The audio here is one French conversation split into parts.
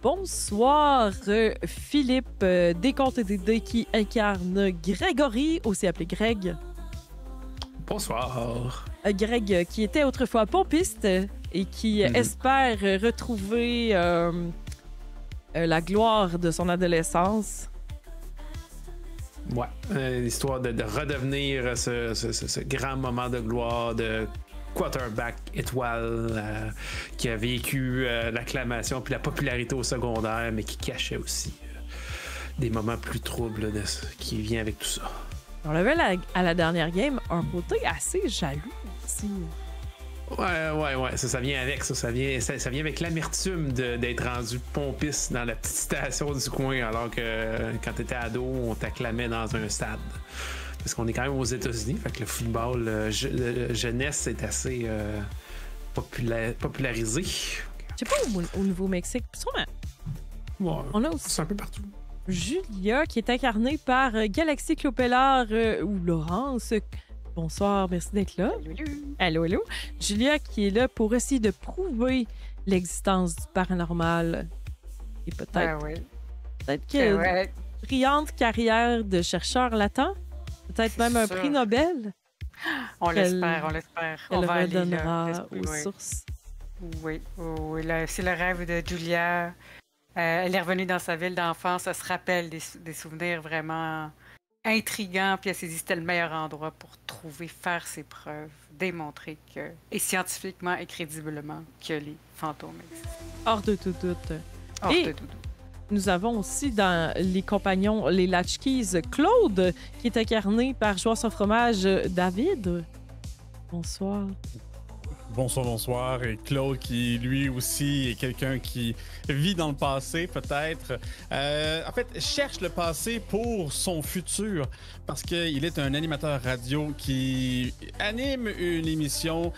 Bonsoir Philippe des Contes et des Dés qui incarne Grégory, aussi appelé Greg. Bonsoir. Greg qui était autrefois pompiste et qui espère retrouver la gloire de son adolescence. Ouais, l'histoire de redevenir ce grand moment de gloire de quarterback étoile qui a vécu l'acclamation puis la popularité au secondaire, mais qui cachait aussi des moments plus troubles qui vient avec tout ça. On avait à la dernière game un côté assez jaloux aussi. Ouais, ça vient avec ça vient avec l'amertume d'être rendu pompiste dans la petite station du coin, alors que quand t'étais ado, on t'acclamait dans un stade. Parce qu'on est quand même aux États-Unis, fait que le football jeunesse est assez popularisé. Je sais pas au Nouveau-Mexique, sûrement. Ouais, on a aussi c'est un peu partout. Julia qui est incarnée par Galaxy Clopelard ou Laurence. Bonsoir, merci d'être là. Allô. Julia qui est là pour essayer de prouver l'existence du paranormal. Et peut-être que brillante carrière de chercheur l'attend. Peut-être même un prix Nobel. On l'espère. Elle redonnera aux sources. Oui, c'est le rêve de Julia. Elle est revenue dans sa ville d'enfance. Elle se rappelle des souvenirs vraiment intrigant, puis elle s'est dit que c'était le meilleur endroit pour faire ses preuves, démontrer que, et scientifiquement et crédiblement, que les fantômes existent. Hors de tout doute. Nous avons aussi dans les compagnons, les Latchkeys, Claude, qui est incarné par Joueur sans fromage, David. Bonsoir. Bonsoir. Et Claude, qui lui aussi est quelqu'un qui vit dans le passé, peut-être. En fait, cherche le passé pour son futur, parce qu'il est un animateur radio qui anime une émission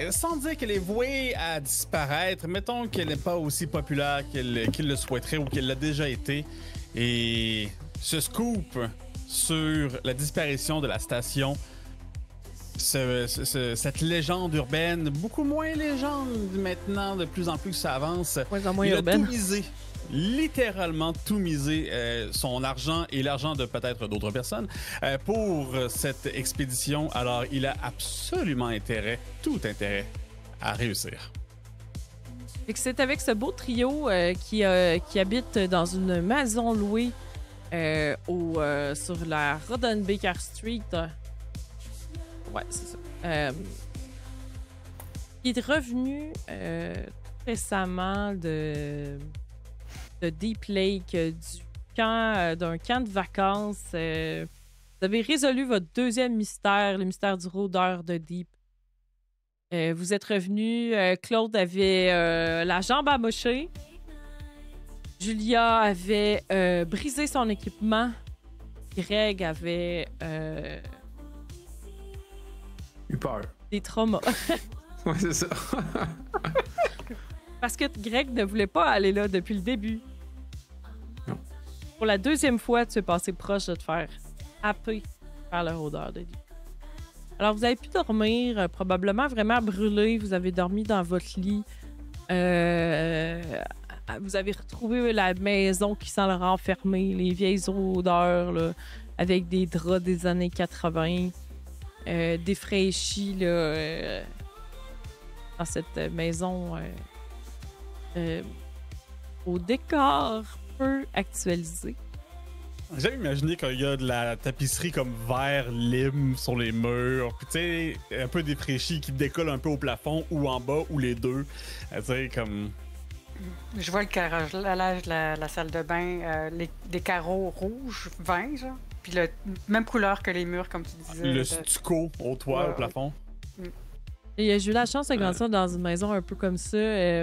sans dire qu'elle est vouée à disparaître. Mettons qu'elle n'est pas aussi populaire qu'il le souhaiterait ou qu'elle l'a déjà été. Et ce scoop sur la disparition de la station, cette légende urbaine, beaucoup moins légende maintenant, de plus en plus que ça avance. Il a tout misé, littéralement tout misé, son argent et l'argent de peut-être d'autres personnes pour cette expédition. Alors, il a absolument tout intérêt à réussir. C'est avec ce beau trio qui habite dans une maison louée sur la Roddenbaker Street. Ouais, c'est ça. Il est revenu récemment de Deep Lake, d'un camp de vacances. Vous avez résolu votre deuxième mystère, le mystère du rôdeur de Deep. Vous êtes revenu. Claude avait la jambe amochée. Julia avait brisé son équipement. Greg avait... eu peur. Des traumas. Ouais, c'est ça. Parce que Greg ne voulait pas aller là depuis le début. Non. Pour la deuxième fois, tu es passé proche de te faire happer par le rôdeur de lit. Alors, vous avez pu dormir, probablement vraiment brûlé. Vous avez dormi dans votre lit. Vous avez retrouvé la maison qui sent le renfermé, les vieilles odeurs là, avec des draps des années 80. Défraîchi là, dans cette maison au décor peu actualisé. J'avais imaginé qu'il y a de la tapisserie comme vert lime sur les murs, puis tu sais, un peu défraîchi qui décolle un peu au plafond ou en bas ou les deux. Tu sais, comme... Je vois le carrelage de la salle de bain, des carreaux rouges, vin, genre. Puis la même couleur que les murs, comme tu disais. Le stucco au toit, au plafond. Et j'ai eu la chance de grandir dans une maison un peu comme ça. Et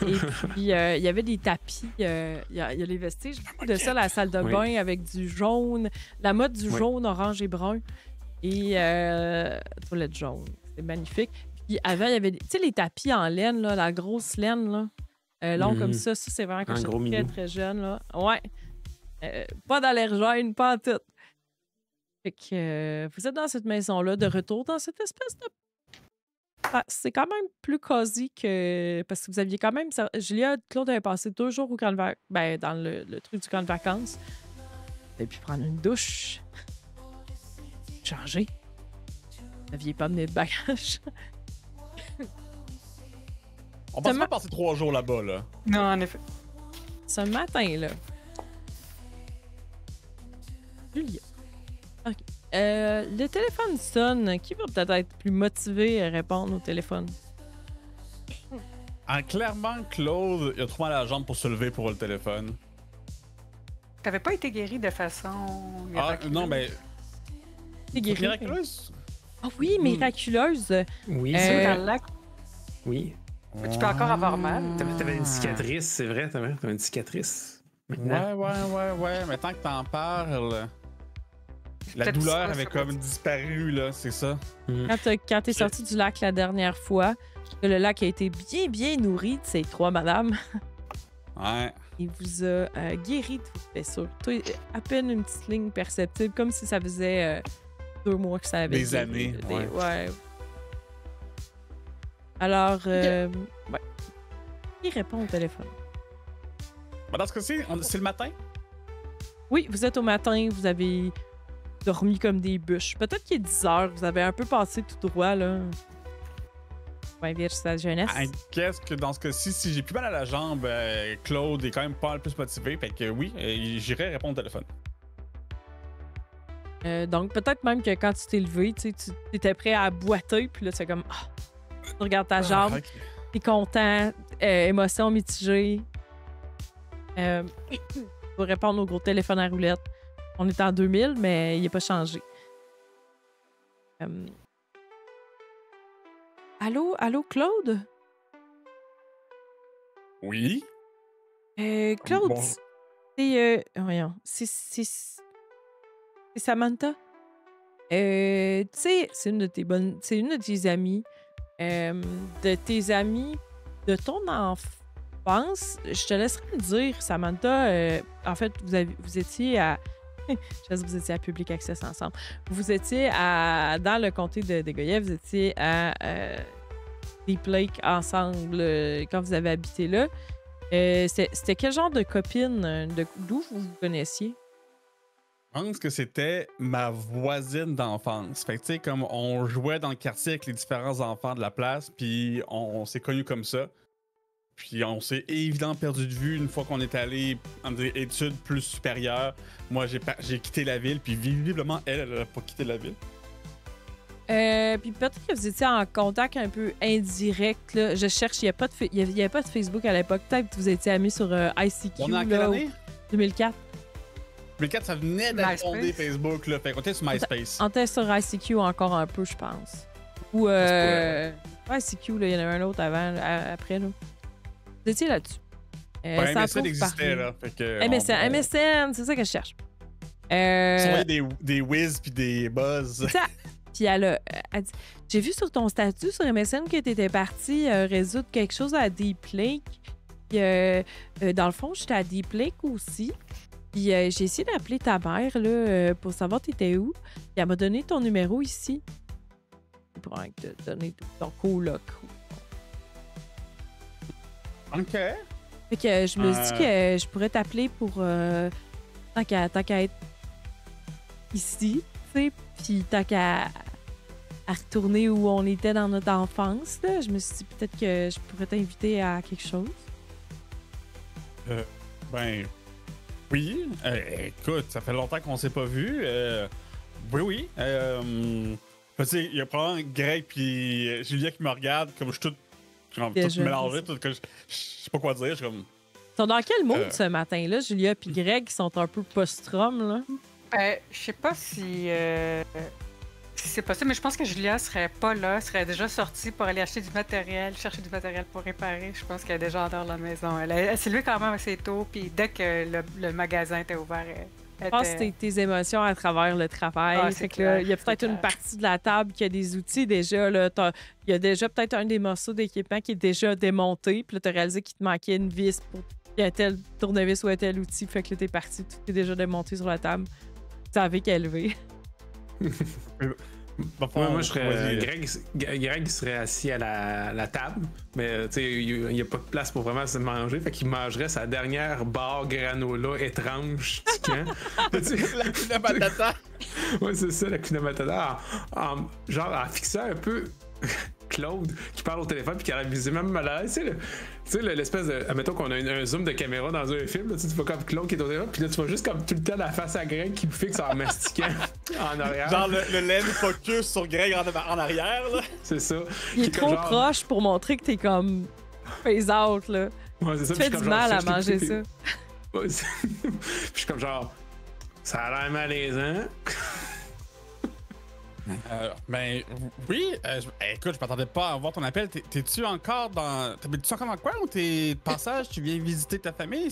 puis, il y avait des tapis. Il y a les vestiges de ça, la salle de bain avec du jaune. La mode du jaune, orange et brun. Et toilette jaune. C'est magnifique. Puis avant, il y avait les tapis en laine, là, la grosse laine, là, long comme ça. Ça, c'est vraiment quand j'étais très, très jeune. Là. Ouais. Pas d'allergène, pas en tout. Fait que vous êtes dans cette maison-là, de retour dans cette espèce de c'est quand même plus cosy que. Parce que vous aviez quand même. Julia, Claude avait passé 2 jours au camp de vacances. Ben, dans le truc du camp de vacances. Et puis prendre une douche. Changer. Vous n'aviez pas amené de bagages. On pense pas passer 3 jours là-bas, là. Non, en effet. Ce matin-là. Julia. OK. Le téléphone sonne. Qui va peut-être être plus motivé à répondre au téléphone? Clairement, Claude, il a trop mal à la jambe pour se lever pour le téléphone. T'avais pas été guéri de façon miraculeuse? Non, mais. C'est guéri. Miraculeuse? Ah oui, miraculeuse. Oui, C'est dans le lac. Oui. Mais tu peux encore avoir mal. T'avais une cicatrice, c'est vrai, t'avais une cicatrice. Maintenant. Ouais. Mais tant que t'en parles. La Peut-être douleur ça, avait ça comme peut- disparu, là, c'est ça. Quand t'es sorti du lac la dernière fois, que le lac a été bien nourri de ces 3 madames, Ouais. il vous a guéri de vos blessures. Toi, à peine une petite ligne perceptible, comme si ça faisait 2 mois que ça avait Des années, ouais. Ouais. Alors, ouais. Qui répond au téléphone? Ben, dans ce cas-ci, c'est le matin? Oui, vous êtes au matin, vous avez dormi comme des bûches. Peut-être qu'il est 10 heures, vous avez un peu passé tout droit, là. Ouais, vierge sa jeunesse. Qu'est-ce que dans ce cas-ci, si j'ai plus mal à la jambe, Claude est quand même pas le plus motivé. Fait que oui, j'irai répondre au téléphone. Donc, peut-être même que quand tu t'es levé, tu étais prêt à boiter, puis là, tu fais comme... Ah! Tu regardes ta jambe, Ok. t'es content, émotion mitigée. Pour répondre au gros téléphone à roulette. On est en 2000, mais il n'est pas changé. Allô, Claude? Oui? Claude, Bon. voyons, c'est Samantha. Tu sais, c'est une de tes amies. De tes amis de ton enfance. Je te laisserai me dire, Samantha, en fait, vous étiez à... Je sais que vous étiez à Public Access ensemble. Vous étiez dans le comté de Goyette, vous étiez à Deep Lake ensemble quand vous avez habité là. C'était quel genre de copine? D'où vous vous connaissiez? Je pense que c'était ma voisine d'enfance. Fait que tu sais, comme on jouait dans le quartier avec les différents enfants de la place, puis on s'est connus comme ça. Puis on s'est évidemment perdu de vue une fois qu'on est allé en des études plus supérieures. Moi, j'ai quitté la ville, puis visiblement, elle n'a pas quitté la ville. Puis peut-être que vous étiez en contact un peu indirect. Là. Je cherche, il n'y avait pas de Facebook à l'époque. Peut-être que vous étiez amis sur ICQ. On est en quelle là, année? 2004. 2004, ça venait d'être fondé MySpace. Facebook, là. Fait qu'on était sur MySpace. On était sur ICQ encore un peu, je pense. Ou ICQ, là, il y en avait un autre avant, après. Là. Vous étiez là-dessus. Ouais, sans MSN trop vous existait, parler. là. Fait que, MSN, c'est ça que je cherche. Surveiller des whiz puis des buzz. Ça. Puis elle dit, j'ai vu sur ton statut sur MSN que tu étais parti résoudre quelque chose à Deep Lake. Puis dans le fond, j'étais à Deep Lake aussi. Puis j'ai essayé d'appeler ta mère là, pour savoir t'étais où. Puis elle m'a donné ton numéro ici. Pour te donner ton coloc. OK. Fait que je me suis dit que je pourrais t'appeler pour tant qu'à être ici, tu sais, puis tant qu'à retourner où on était dans notre enfance, là, je me suis dit peut-être que je pourrais t'inviter à quelque chose. Ben, oui. Écoute, ça fait longtemps qu'on s'est pas vu. Oui. Tu sais, il y a probablement Greg puis Julia qui me regardent comme je suis tout Déjà, mélangé, tout, que je sais pas quoi dire. Je suis comme... Ils sont dans quel mood ce matin-là, Julia puis Greg, qui sont un peu post-trum, là? Je sais pas si c'est possible, mais je pense que Julia serait pas là, serait déjà sortie pour aller acheter du matériel, chercher du matériel pour réparer. Je pense qu'elle est déjà en dehors de la maison. Elle s'est levée quand même assez tôt, puis dès que le magasin était ouvert, Je pense que c'est tes émotions à travers le travail. Ah, Fait c'est que là, clair, il y a peut-être c'est une clair. partie de la table qui a des outils déjà. Là, il y a déjà peut-être un des morceaux d'équipement qui est déjà démonté. Puis là, tu as réalisé qu'il te manquait une vis pour un tel tournevis ou un tel outil. Fait que là, t'es parti, tout est déjà démonté sur la table. Tu savais qu'elle levait. Moi, je serais. Greg serait assis à la table, mais il n'y a pas de place pour vraiment se manger. Fait qu'il mangerait sa dernière barre granola étrange du camp. La Kuna Matata. Ouais, c'est ça, la Kuna Matata. Genre, en fixant un peu Claude qui parle au téléphone puis qui a l'amusé même mal à l'aise. Tu sais, l'espèce de. Admettons qu'on a un zoom de caméra dans un film, là, tu vois comme Claude qui est au téléphone, puis là, tu vois juste comme tout le temps la face à Greg qui me fixe en mastiquant en arrière. Genre le lens focus sur Greg en arrière, là. C'est ça. Il est trop genre... proche pour montrer que t'es comme phase out, là. Ouais, c'est ça. Tu fais du mal à manger ça. Ouais, puis je suis comme genre. Ça a l'air malaisant. Ben oui, écoute, je m'attendais pas à voir ton appel. T'es-tu encore dans. T'habites-tu encore dans le coin ou t'es de passage, tu viens visiter ta famille?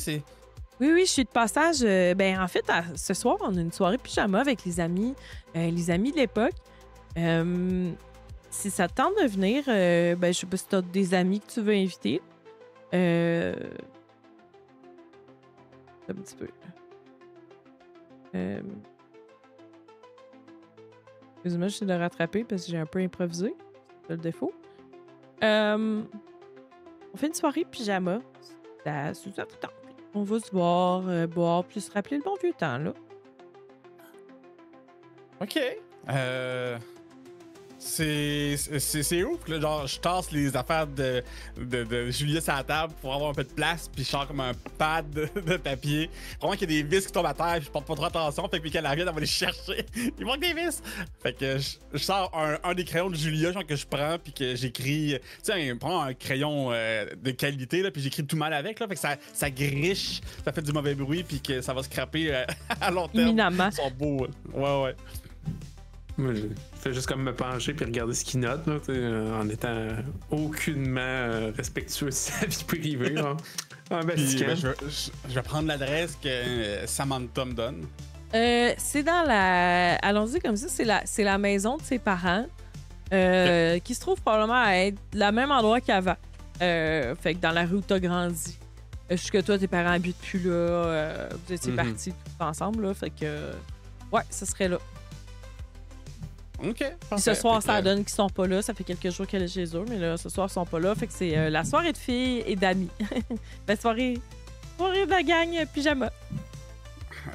Oui, je suis de passage. Ben en fait, ce soir, on a une soirée pyjama avec les amis de l'époque. Si ça te tente de venir, ben je sais pas si t'as des amis que tu veux inviter. Un petit peu. Excuse-moi, j'essaie de le rattraper parce que j'ai un peu improvisé. C'est le défaut. On fait une soirée pyjama. Ça te tente. On va se voir, boire, puis se rappeler le bon vieux temps, là. OK. C'est ouf, là. Genre, je tasse les affaires de Julia sur la table pour avoir un peu de place, puis je sors comme un pad de papier. Vraiment qu'il y a des vis qui tombent à terre, puis je porte pas trop attention, fait que quand elle vient, elle va les chercher. Il manque des vis! Fait que je sors un des crayons de Julia, genre que je prends, puis que j'écris. Tu sais, prends un crayon de qualité, là, puis j'écris tout mal avec, là. Fait que ça griche, ça fait du mauvais bruit, puis que ça va scraper à long terme. Éminemment. Ils sont beaux. Ouais. Moi, je fais juste comme me pencher puis regarder ce qu'il note, là, en étant aucunement respectueux de sa vie privée. Là. Je vais prendre l'adresse que Samantha me donne. C'est dans la... Allons-y comme ça, c'est la maison de ses parents qui se trouve probablement à être le même endroit qu'avant. Fait que dans la rue où t'as grandi. Jusque toi, tes parents habitent plus là. Vous étiez partis tous ensemble, là. Fait que... Ouais, ce serait là. OK. Puis ce soir, ça donne qu'ils sont pas là. Ça fait quelques jours qu'elle est chez eux, mais là, ce soir, ils sont pas là. Fait que c'est la soirée de filles et d'amis. La soirée de la gang pyjama.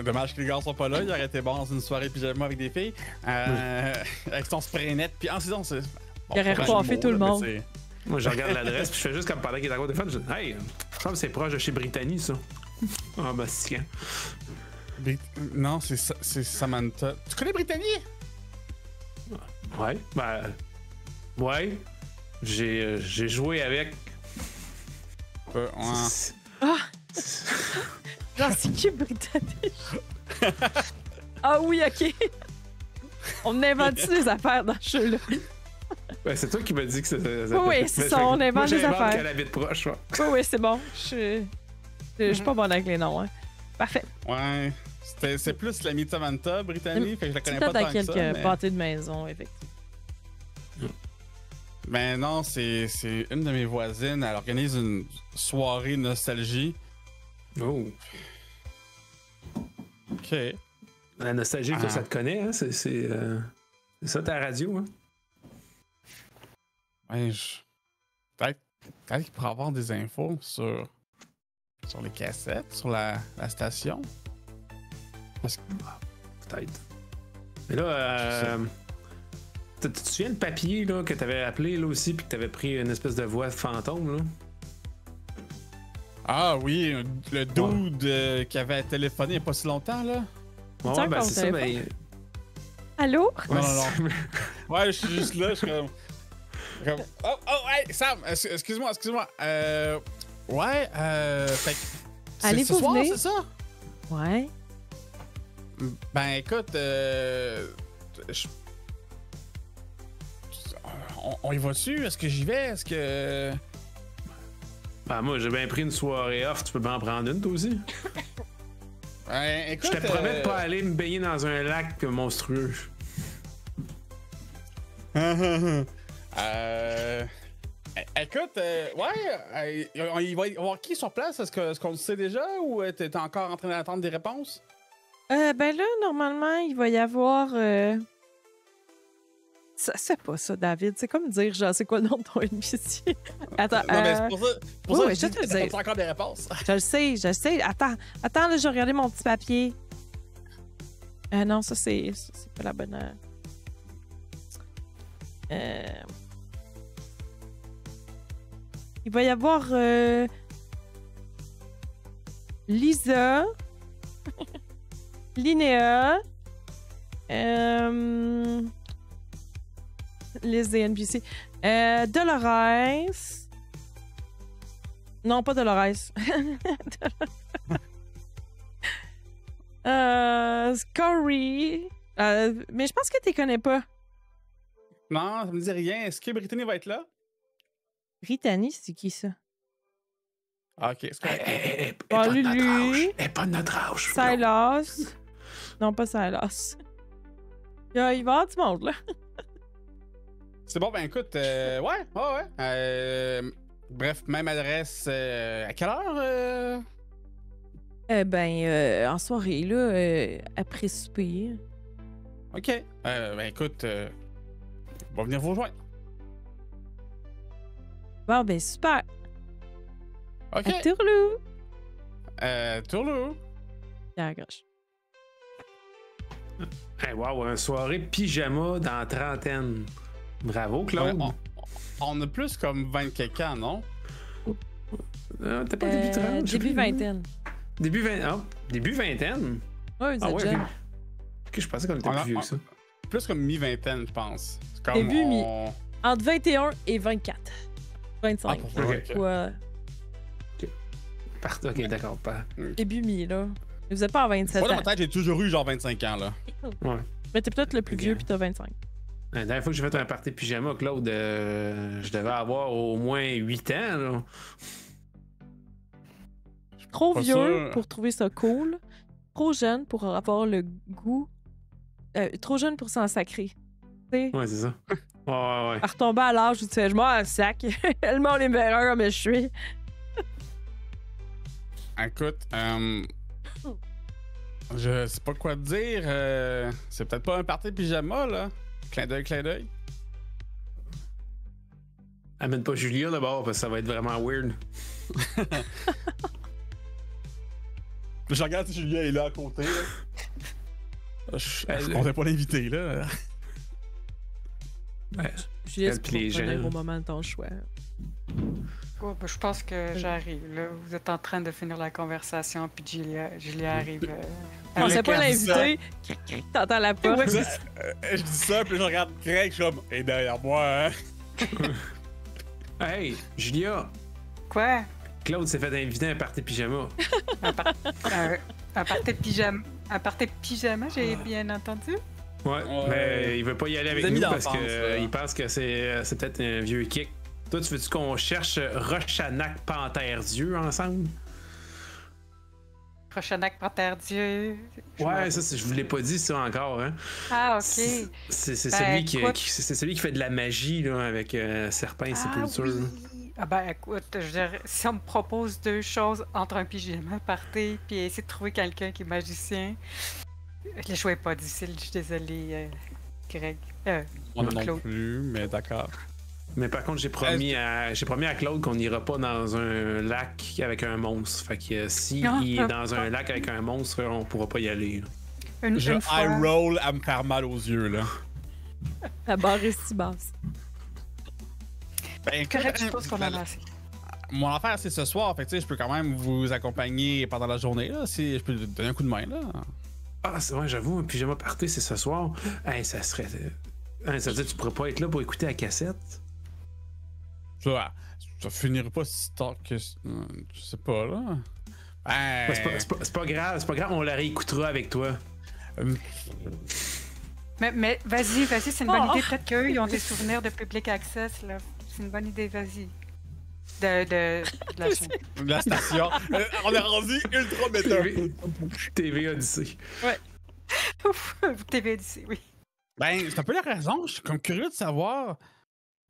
Dommage que les gars sont pas là. Il aurait été bon dans une soirée pyjama avec des filles. Avec son spray net. Puis en saison, c'est. Bon, il aurait recoiffé tout le monde. Moi, je regarde l'adresse, puis je fais juste comme pendant qu'il est à côté de téléphone. Je dis, hey, je pense que c'est proche de chez Brittany, ça. Ah, bah, c'est Non, c'est Samantha. Tu connais Brittany? Ouais, ben. Ouais. J'ai joué avec. Ouais. Ah! Genre, c'est qui Britannique? Ah oui, OK. On invente des affaires dans ce jeu-là. Ben, c'est toi qui m'as dit que c'était. Oui, c'est ça, on invente des affaires. qu'elle habite proche, ouais. Oui, c'est bon. Je suis pas bonne avec les noms, hein. Parfait. Ouais. C'est plus l'ami de Samantha, Brittany, fait que je la connais pas tant que ça. Peut-être à quelques pâtés de maison, effectivement. Ben non, c'est une de mes voisines. Elle organise une soirée nostalgie. Oh. OK. La nostalgie, ça te connaît, hein? C'est ça ta radio, hein? Ouais, peut-être qu'il pourrait avoir des infos sur les cassettes, sur la station. Peut-être. Mais là, tu te souviens le papier là, que t'avais appelé là aussi, puis que t'avais pris une espèce de voix fantôme, là? Ah oui, le dude qui avait téléphoné il n'y a pas si longtemps, là. Ouais, ben c'est ça, ben... Allô? Ouais, non. Ouais, je suis juste là, je suis comme... Oh, hey, Sam, excuse-moi. Ouais, fait que... Allez-vous ce soir, venir? c'est ça? Ouais. Ben, écoute, on y va-tu? Est-ce que j'y vais? Est-ce que... Ben, moi, j'ai bien pris une soirée off. Tu peux bien en prendre une, toi aussi? Ben, écoute... Je te promets de pas aller me baigner dans un lac monstrueux. Écoute, ouais, il va y avoir qui sur place? Est-ce qu'on le sait déjà ou t'es encore en train d'attendre des réponses? Ben là, normalement, il va y avoir... Ça se fait pas ça, David. C'est comme dire, genre, c'est quoi le nom de ton NPC? Attends. Non, mais c'est pour ça. Pour oui, ça oui, que je je te le dis, dis. t'as encore des réponses. Je le sais. Attends, là, je vais regarder mon petit papier. Non, ça, c'est pas la bonne. Il va y avoir Lisa, Linnea, liste des NPC, Dolores. Non, pas Dolores. Scory. Mais je pense que tu les connais pas. Non, ça me dit rien. Est-ce que Brittany va être là? Brittany, c'est qui ça? Ah, ok, c'est correct. Elle est Bon, pas de notre Lulu. âge. Elle est pas de notre âge. Silas. Non, pas Silas. Il va y avoir du monde, là. C'est bon, ben écoute, ouais. Bref, même adresse. À quelle heure? En soirée, là, après souper. Ok. Ben écoute, on va venir vous rejoindre. Bon, ben super. Ok. À Tourlou. Tourlou. À la gauche. Hey, wow, une soirée pyjama dans la trentaine. Bravo, Claude. Ouais, on a plus comme 20 quelques ans, non? T'as pas début 30? Début vingtaine. Début vingtaine? Ouais, vous Ah êtes ouais, jeune. ok, je pensais qu'on était plus vieux que ça. Plus comme mi-vingtaine, je pense. C'est comme Début on... Entre 21 et 24. 25. Ah, pour Ok. Ouais. Ok, d'accord. Début mi, là. Vous êtes pas à 27 Moi, dans ans. ma tête, j'ai toujours eu genre 25 ans, là. Ouais. Mais t'es peut-être le plus vieux, puis t'as 25. La dernière fois que j'ai fait un party pyjama, Claude, je devais avoir au moins 8 ans, là. Trop Pas vieux sûr. pour trouver ça cool. Trop jeune pour avoir le goût. Trop jeune pour s'en sacrer. Tu sais, Ouais, c'est ça. Ouais. à retomber à l'âge où tu fais, je m'en sac. Elle m'en les meilleurs, mais je suis. Écoute, je sais pas quoi te dire. C'est peut-être pas un party pyjama, là. Clin d'œil, clin d'œil. Amène pas Julia d'abord, parce que ça va être vraiment weird. Je regarde si Julia est là à côté, là. Je comptais pas l'inviter, là. Ouais. Julia, Elle c'est pis pour les revenir gens. au moment de ton choix. Ouais, ben, je pense que j'arrive. Là, vous êtes en train de finir la conversation, puis Julia arrive. On avec sait pas un- l'inviter. T'entends la porte. Je dis ça, puis je regarde Greg, je suis comme, et derrière moi, hein. Hey, Julia, Quoi? Claude s'est fait inviter à un party pyjama. Un party pyjama. Un party pyjama, j'ai bien entendu? Ouais, mais il veut pas y aller avec Des nous amis parce d'enfance, là. qu'il pense que c'est peut-être un vieux kick. Toi, tu veux-tu qu'on cherche Rochanac Panthère-Dieu ensemble? Prochainac Panthère-Dieu. Ouais, ça, je vous l'ai pas dit ça encore, hein? Ah, ok. C'est Ben, écoute- c'est celui qui fait de la magie là, avec Serpent et Sépulture. Oui. Ah ben écoute, je veux dire, si on me propose deux choses entre un pyjama party puis essayer de trouver quelqu'un qui est magicien, le choix est pas difficile, je suis désolée, Greg. Moi non Claude. plus, mais d'accord. Mais par contre, j'ai promis à Claude qu'on n'ira pas dans un lac avec un monstre. Fait que si il est dans un lac avec un monstre, on pourra pas y aller. Là. Je Une fois. high roll à me faire mal aux yeux, là. La barre est si basse. Ben, Correct, je pense qu'on en a assez. Mon affaire, c'est ce soir. Fait que, tu sais, je peux quand même vous accompagner pendant la journée, là, si je peux te donner un coup de main, là. Ah, c'est vrai, j'avoue, un pyjama party, c'est ce soir. Hey, ça serait. Hey, ça veut dire que tu pourrais pas être là pour écouter la cassette? Ça finirait pas si tard que. Je sais pas, là. Ben. C'est pas grave, on la réécoutera avec toi. Mais vas-y, c'est une bonne idée. Peut-être qu'eux, ils ont des souvenirs de public access, là. C'est une bonne idée, vas-y. De la chaîne. La station. On est rendu ultra méta. TV Odyssey. TV d'ici, oui. Ben, c'est un peu la raison. Je suis comme curieux de savoir.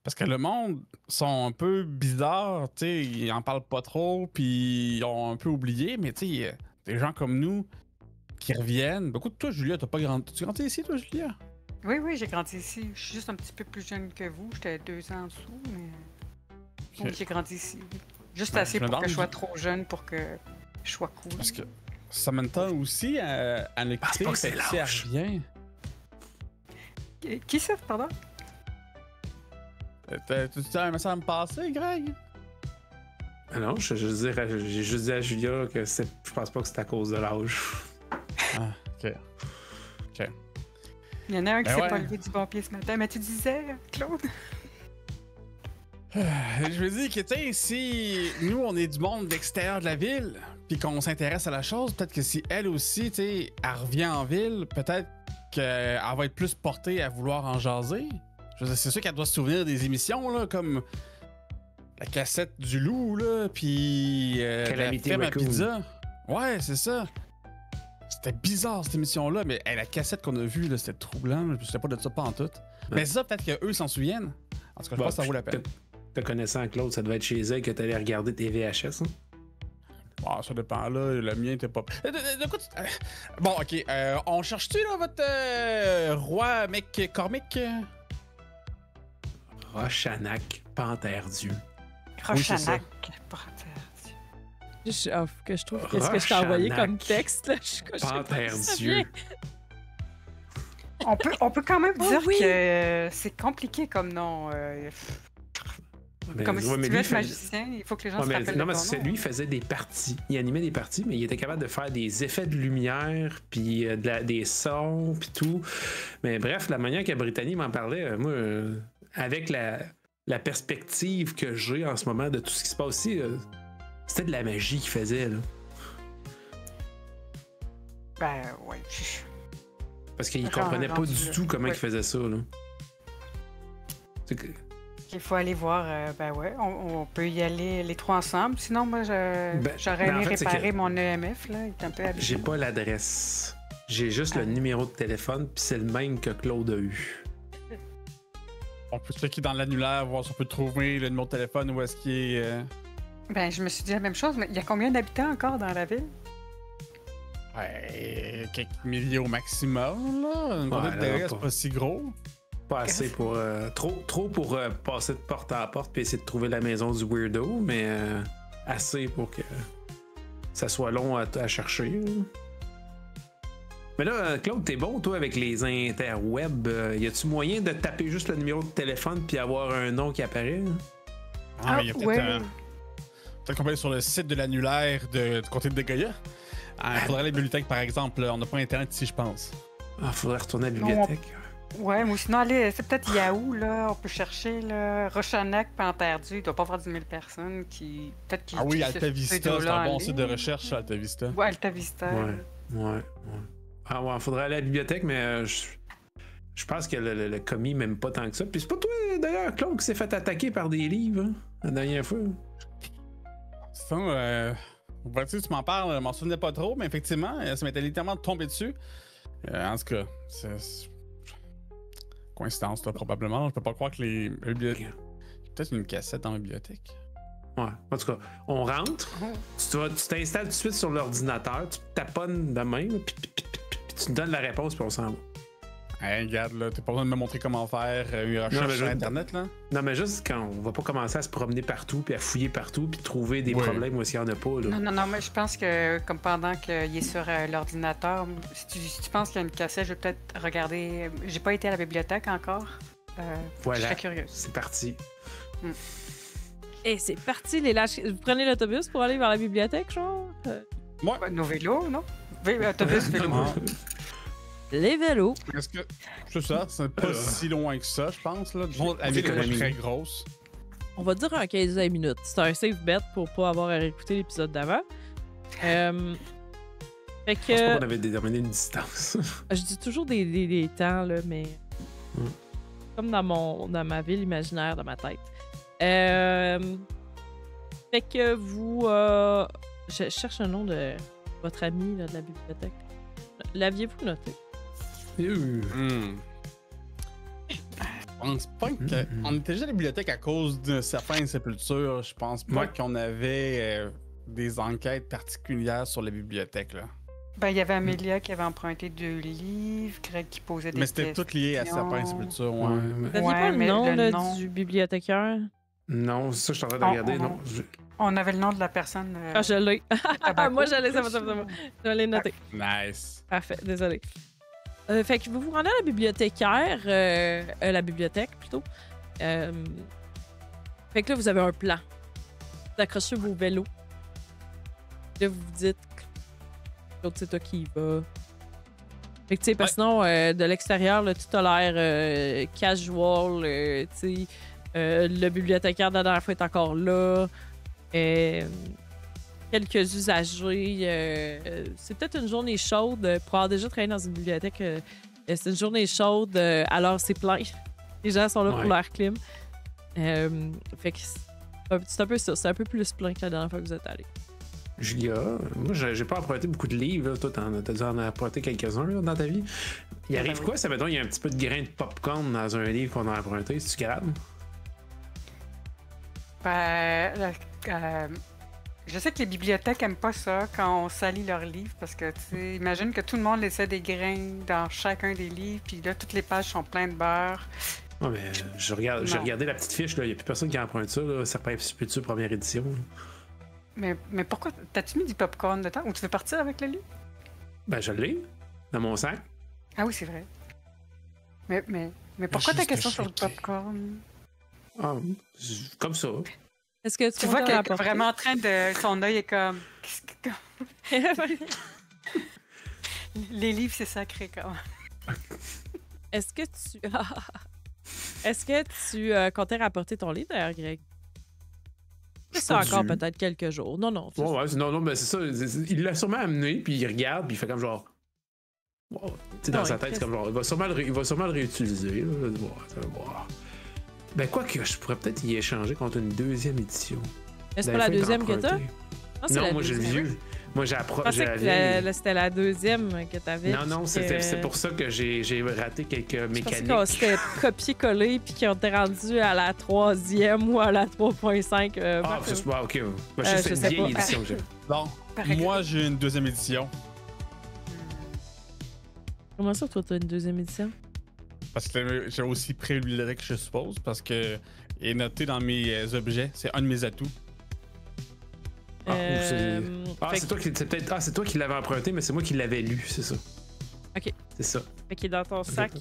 Parce que le monde sont un peu bizarres, tu sais, ils en parlent pas trop, puis ils ont un peu oublié, mais tu sais, des gens comme nous qui reviennent. Beaucoup de toi, Julia, t'as pas grandi. Tu grandi ici, toi, Julia? Oui, oui, j'ai grandi ici. Je suis juste un petit peu plus jeune que vous. J'étais 2 ans en dessous, mais oui, j'ai grandi ici. Juste Ben, assez je me pour que je sois demande- trop jeune pour que je sois cool. Parce que Samantha aussi, à Pense l'écouter, pas que c'est si elle lâche. revient. Qui ça, pardon? Tu as un message à me passer, Greg? Ah non, j'ai juste dit à Julia que je pense pas que c'est à cause de l'âge. Ah, ok. Il y en a un qui Ben s'est ouais. pas levé du bon pied ce matin, mais tu disais, Claude? Je veux dire que, tu sais, si nous, on est du monde extérieur de la ville, puis qu'on s'intéresse à la chose, peut-être que si elle aussi, tu sais, elle revient en ville, peut-être qu'elle va être plus portée à vouloir en jaser. Je veux dire, c'est sûr qu'elle doit se souvenir des émissions, là, comme la cassette du loup, là, puis Calamity la crème à Raccoon. pizza. Ouais, c'est ça. C'était bizarre, cette émission-là, mais la cassette qu'on a vue, là, c'était troublant. Je sais pas de ça pas en tout. Mais ça, peut-être qu'eux s'en souviennent. En tout cas, je pense que ça vaut la peine. Te connaissant Claude, ça devait être chez elle que t'allais regarder tes VHS. Hein? Ah, ça dépend, là. Le mien était pas. De quoi tu... Bon, ok. On cherche-tu, là, votre roi, mec Cormic? Rochanac, Panthère Dieu. Oui, c'est ça. Rochanac. Que je trouve que ce que je t'ai envoyé comme texte, là, je sais pas Panthère d'où ça Dieu. vient. On peut quand même Oh dire oui. que c'est compliqué comme nom. Mais- Comme ouais, si mais tu lui, veux être fait- magicien, il faut que les gens Ouais, se mais, rappellent non, de mais ton c'est nom. lui, il faisait des parties. Il animait des parties, mais il était capable de faire des effets de lumière, puis des sons, puis tout. Mais bref, la manière que Brittany m'en parlait, moi, avec la perspective que j'ai en ce moment de tout ce qui se passe ici, c'était de la magie qu'il faisait, là. Ben, ouais. Parce qu'il Encore comprenait pas rendu du là. tout comment Ouais. il faisait ça, là. C'est que- Il faut aller voir. Ben ouais, on peut y aller les trois ensemble. Sinon, moi, j'aurais ben, en aimé fait, c'est réparer que- mon EMF. Là. Il est un peu abîmé. J'ai pas l'adresse. J'ai juste le numéro de téléphone, puis c'est le même que Claude a eu. On peut checker dans l'annulaire, voir si on peut trouver le numéro de téléphone où est-ce qu'il est. Ben, je me suis dit la même chose, mais il y a combien d'habitants encore dans la ville? Ouais, quelques milliers au maximum, là. Une Ouais, quantité de terrain, là, c'est pas si gros. Pas assez pour. Trop pour passer de porte à porte puis essayer de trouver la maison du weirdo, mais assez pour que ça soit long à chercher. Là. Mais là, Claude, t'es bon, toi, avec les interwebs. Y a-tu moyen de taper juste le numéro de téléphone puis avoir un nom qui apparaît? Là? Ah, mais il y a peut-être ouais. peut-être qu'on peut aller sur le site de l'annulaire du comté de Degoya. Il faudrait aller à la bibliothèque, par exemple. On n'a pas Internet ici, je pense. Ah, faudrait retourner à la bibliothèque. Ouais, mais sinon, allez, c'est peut-être Yahoo, là. On peut chercher, là. Rochanac, Panthère Dieu. Il doit pas avoir 10 000 personnes qui. Peut-être qui. Ah oui, qui Alta cherchent Vista, ces c'est deux-là un bon en site de ligne. recherche, Alta Vista. Ouais, Alta Vista. Ouais. Ah ouais, faudrait aller à la bibliothèque, mais je pense que le commis m'aime pas tant que ça. Puis c'est pas toi, d'ailleurs, Claude, qui s'est fait attaquer par des livres, hein, la dernière fois. Ça, tu m'en parles, je m'en souvenais pas trop, mais effectivement, ça m'était littéralement tombé dessus. En tout cas, c'est. Coïncidence, là, probablement. Je peux pas croire que les bibliothèques. Il y a peut-être une cassette dans la bibliothèque. Ouais, en tout cas, on rentre, tu t'installes tout de suite sur l'ordinateur, tu taponnes de main, puis tu te donnes la réponse, puis on s'en va. Hey, regarde, là, t'as pas besoin de me montrer comment faire une recherche mais sur je- Internet, là. Non, mais juste quand on va pas commencer à se promener partout, puis à fouiller partout, puis trouver des Oui. problèmes où il y en a pas, là. Non, mais je pense que, comme pendant qu'il est sur l'ordinateur, si tu penses qu'il y a une cassette, je vais peut-être regarder. J'ai pas été à la bibliothèque encore. Je Voilà, serais curieuse. c'est parti. Et c'est parti, les lâches. Vous prenez l'autobus pour aller vers la bibliothèque, genre? Ouais, nos vélos, non? Autobus, vélo. Ah. Les vélos. Est-ce que. C'est ça, c'est pas si loin que ça, je pense, là. Disons, la ville est économie. très grosse. On va dire un 15 minutes. C'est un safe bet pour pas avoir à réécouter l'épisode d'avant. Fait Je pense pas que qu'on avait déterminé une distance. je dis toujours des temps, là, mais comme dans ma ville imaginaire, dans ma tête. Fait que vous... je cherche un nom de votre ami là, de la bibliothèque. L'aviez-vous noté? Je pense pas qu'on était déjà à la bibliothèque à cause de certaines sépultures. Je pense pas Ouais. qu'on avait des enquêtes particulières sur la bibliothèque, là. Ben, il y avait Amélia qui avait emprunté 2 livres, Greg qui posait des Mais questions. c'était tout lié à Sapin, c'est plus ça, ouais. Ouais, mais- Vous aviez Ouais, pas le mais nom, le là, nom- du bibliothécaire? Non, c'est ça, je suis en train de On- regarder. on- Non. On avait le nom de la personne. Ah, je l'ai. Tabaco. Moi, je l'ai, ça va. Je l'ai noté. Nice. Parfait, désolé. Fait que vous vous rendez à la bibliothécaire, la bibliothèque plutôt. Fait que là, vous avez un plan. Vous accrochez vos vélos. Là, vous vous dites, Claude, c'est toi qui y va. Fait que, tu sais, parce que sinon, de l'extérieur, là, tout a l'air casual. Tu sais, le bibliothécaire de la dernière fois est encore là. Quelques usagers. C'est peut-être une journée chaude. Pour avoir déjà travaillé dans une bibliothèque, c'est une journée chaude. Alors, c'est plein. Les gens sont là pour Ouais. leur clim. Fait que c'est un peu ça. C'est un peu plus plein que la dernière fois que vous êtes allé. Julia, moi, j'ai pas emprunté beaucoup de livres. Là. Toi, t'as dû en emprunter quelques-uns là, dans ta vie. Il arrive ben oui. quoi, ça, mettons, il y a un petit peu de grain de popcorn dans un livre qu'on a emprunté, si tu grave? Ben, je sais que les bibliothèques aiment pas ça quand on salit leurs livres parce que, tu sais, imagine que tout le monde laissait des grains dans chacun des livres, puis là, toutes les pages sont pleines de beurre. Ouais, mais j'ai Non. regardé la petite fiche, il n'y a plus personne qui emprunte ça. Là. Ça peut être futur première édition. Là. Mais pourquoi? T'as-tu mis du popcorn dedans? Ou tu veux partir avec le livre? Ben, je l'ai, dans mon sac. Ah oui, c'est vrai. Mais pourquoi ta Juste question sur le choqué. popcorn? Ah, comme ça. Est-ce que Tu vois comptes qu'elle est rapporter? vraiment en train de... Son œil est comme... Les livres, c'est sacré quand même. Est-ce que tu... Est-ce que tu comptais rapporter ton livre, d'ailleurs, Greg? C'est pas encore dû. peut-être quelques jours. Non. Ouais, ouais, non, mais c'est ça. Il l'a sûrement amené, puis il regarde, puis il fait comme genre. Wow. Tu sais, dans Non, sa il tête, fait- c'est comme genre. Il va sûrement le réutiliser. Là. Ouais, ça va voir. Ben, quoi que je pourrais peut-être y échanger contre une deuxième édition. Est-ce pas la deuxième que t'as? Ah, c'est Non, la moi j'ai le deuxième. vieux. Moi j'ai Je pensais que c'était la deuxième que t'avais. Non, puis c'est pour ça que j'ai raté quelques Je pensais mécaniques. qu'on s'était copié-collé puis qu'on était rendu à la troisième ou à la 3.5. Ah, parfait. c'est ok. Moi, je c'est sais une pas. vieille édition que j'ai. Bon, Par exemple. moi, j'ai une deuxième édition. Comment ça, toi, t'as une deuxième édition? Parce que j'ai aussi pris le bibliothèque, je suppose, parce que il est noté dans mes objets. C'est un de mes atouts. Ah, fait c'est toi qui l'avais emprunté, mais c'est moi qui l'avais lu, c'est ça. Ok. C'est ça. Fait qu'il est dans ton sac,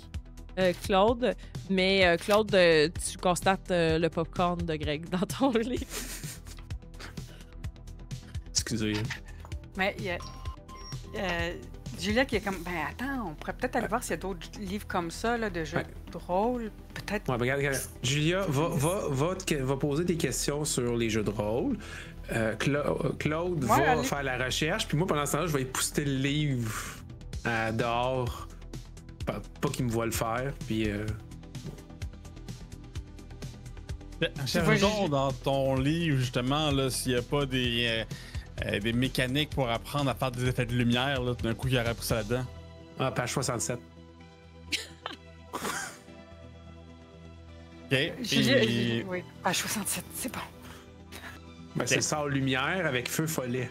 Claude. Mais Claude, tu constates le popcorn de Greg dans ton livre. Excusez. Mais il y a... Julia qui est comme, ben attends, on pourrait peut-être aller voir s'il y a d'autres livres comme ça, là, de jeux Ouais. de rôle. Peut-être... Ouais, ben, regarde. Julia, va poser des questions sur les jeux de rôle. Claude Ouais, va allez. faire la recherche. Puis moi, pendant ce temps-là, je vais épousseter le livre dehors. Pas qu'il me voit le faire. Puis. Cherche donc dans ton livre, justement, là, s'il n'y a pas des mécaniques pour apprendre à faire des effets de lumière, là, d'un coup, il y aurait pris ça là-dedans. Ah, page 67. OK. Julia, Et- oui, page 67, c'est bon. Ben, c'est sort lumière avec feu follet.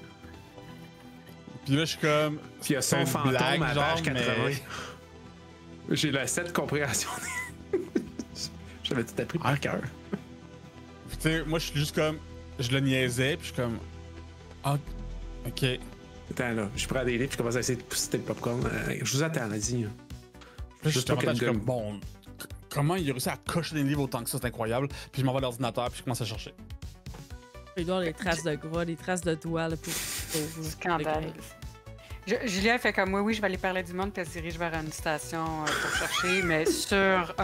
Puis là, je suis comme. Puis il y a son une fantôme blague, à genre, page 80. mais- J'ai la 7 compréhension. J'avais tout appris par cœur. Tu sais, moi, je suis juste comme. Je le niaisais, puis je suis comme. Ah, OK. Attends, là, je prends des livres, puis je commence à essayer de pousser le popcorn. Je vous attends, vas-y. Là, je suis Juste pas je suis qu'elle comme, gomme. bon, comment il a réussi à cocher des livres autant que ça, c'est incroyable. Puis je m'en vais à l'ordinateur, puis je commence à chercher. Il doit y avoir des traces de gras, des traces de doigts. Là, pour Scandale. Julia fait comme, oui, je vais aller parler du monde, puis elle se dirige vers une station pour chercher, mais sur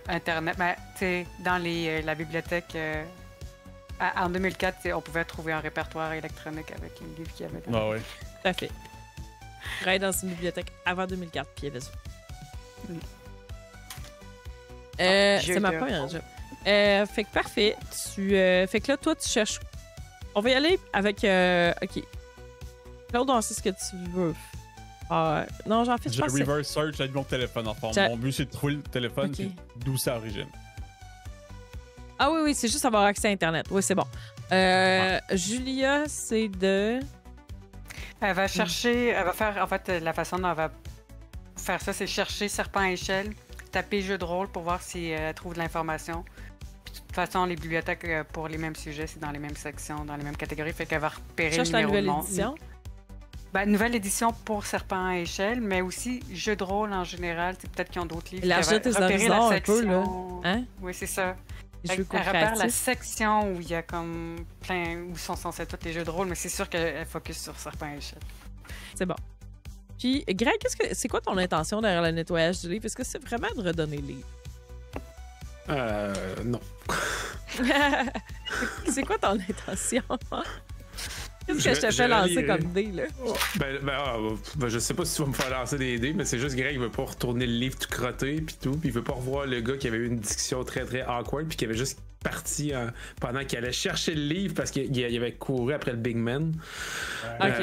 Internet, ben, tu sais, dans la bibliothèque, en 2004, tu sais, on pouvait trouver un répertoire électronique avec un livre qui avait dedans. Ah ouais. Tout à fait. Je travaillais dans une bibliothèque avant 2004, puis il y avait ça. Jeu C'est ma de première rôle. job. Fait que parfait. Fait que là, toi, tu cherches. On va y aller avec. OK. Claude, on sait ce que tu veux. Non, j'en fais J'ai pas. reverse search avec mon téléphone, en forme. Ça- Mon but, c'est de trouver le téléphone, Ok. puis d'où ça origine. Ah oui, c'est juste avoir accès à Internet. Oui, c'est bon. Julia, c'est de. Elle va chercher, elle va faire, en fait, la façon dont elle va faire ça, c'est chercher serpent à échelle, taper jeu de rôle pour voir si elle trouve de l'information. Puis, de toute façon, les bibliothèques pour les mêmes sujets, c'est dans les mêmes sections, dans les mêmes catégories, fait qu'elle va repérer le Cherche la numéro de nouvelle monde. édition. Ben, nouvelle édition pour serpent à échelle, mais aussi jeu de rôle en général. C'est peut-être qu'ils ont d'autres livres. Élargir tes horizons un peu, là. Hein? Oui, c'est ça. Les jeux Elle repère la co-créatifs. section où il y a comme plein, où sont censés être tous les jeux de rôle, mais c'est sûr qu'elle focus sur serpent à échelle. C'est bon. Puis, Greg, c'est quoi ton intention derrière le nettoyage du livre? Est-ce que c'est vraiment de redonner le livre? Non. C'est quoi ton intention? Qu'est-ce Je- que je te je fais lancer lirai. comme dé, là? Je sais pas si tu vas me faire lancer des dés, mais c'est juste Greg, il veut pas retourner le livre tout crotté puis tout, puis il veut pas revoir le gars qui avait eu une discussion très très awkward puis qui avait juste parti pendant qu'il allait chercher le livre parce qu'il avait couru après le Big Man. Ok.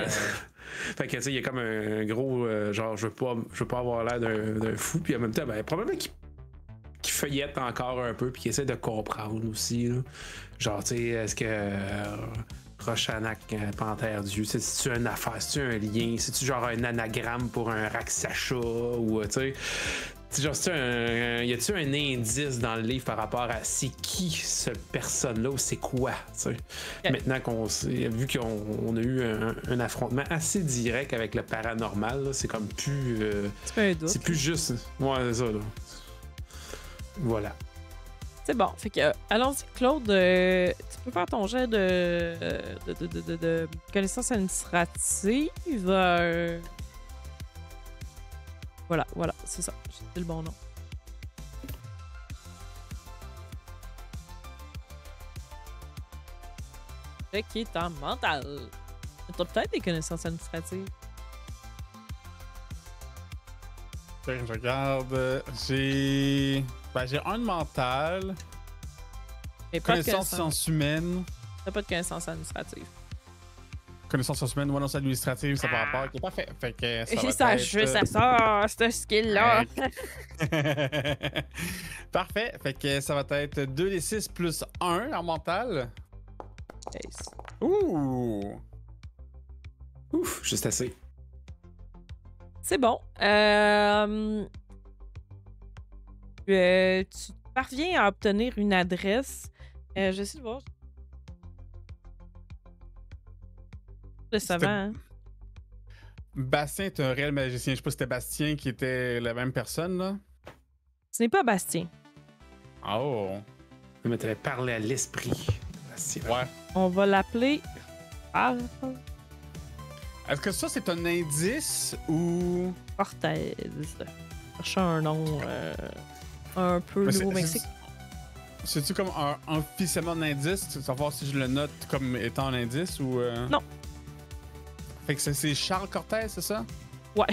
Fait que tu sais, il y a comme un gros genre je veux pas avoir l'air d'un fou, puis en même temps, probablement qu'il feuillette encore un peu puis qu'il essaie de comprendre aussi. Là. Genre, tu sais, est-ce que Rochanak, Panthère Dieu, c'est-tu une affaire, c'est-tu un lien, c'est-tu genre un anagramme pour un Rakshasha ou tu sais, genre, y a-tu un indice dans le livre par rapport à c'est qui cette personne-là ou c'est quoi, tu sais? Okay. Maintenant vu qu'on a eu un affrontement assez direct avec le paranormal, là, c'est comme plus. Tu fais un doute. C'est plus juste. Ouais, c'est ça, là. Voilà. C'est bon. Fait que, allons-y, Claude. Tu peux faire ton jet de connaissances administratives. Voilà, c'est ça. J'ai dit le bon nom. Fait qui est en mental. T'as peut-être des connaissances administratives. Je regarde. J'ai un de mental. Mais pas de Connaissance sciences humaines. T'as pas de connaissances administratives. Connaissance sciences humaines, non administrative, ça par rapport. Ok, parfait. Fait que ça va Et ça être... juste à ça, ce skill-là. Parfait. Fait que ça va être 2d6 plus 1 en mental. Nice. Ouh! Ouf, juste assez. C'est bon. Tu parviens à obtenir une adresse. J'essaie de voir. Le savant, hein? Bastien est un réel magicien. Je sais pas si c'était Bastien qui était la même personne, là. Ce n'est pas Bastien. Oh! Mais t'avais parlé à l'esprit. Ouais. On va l'appeler. Ah, Est-ce que ça, c'est un indice ou... Cortez. Chercher un nom un peu Mais Nouveau-Mexique. C'est-tu comme un officiellement un indice? Tu veux savoir si je le note comme étant un indice ou... Non. Fait que c'est Charles Cortez, c'est ça? Ouais.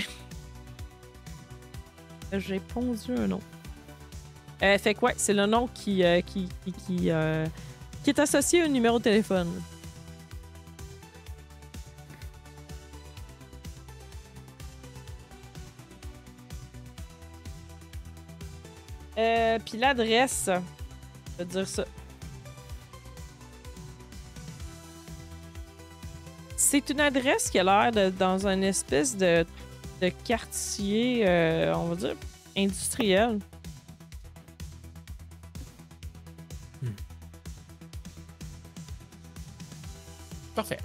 J'ai pondu un nom. Fait que ouais, c'est le nom qui est associé au numéro de téléphone. Puis l'adresse, je vais te dire ça. C'est une adresse qui a l'air dans une espèce de quartier, on va dire, industriel. Parfait.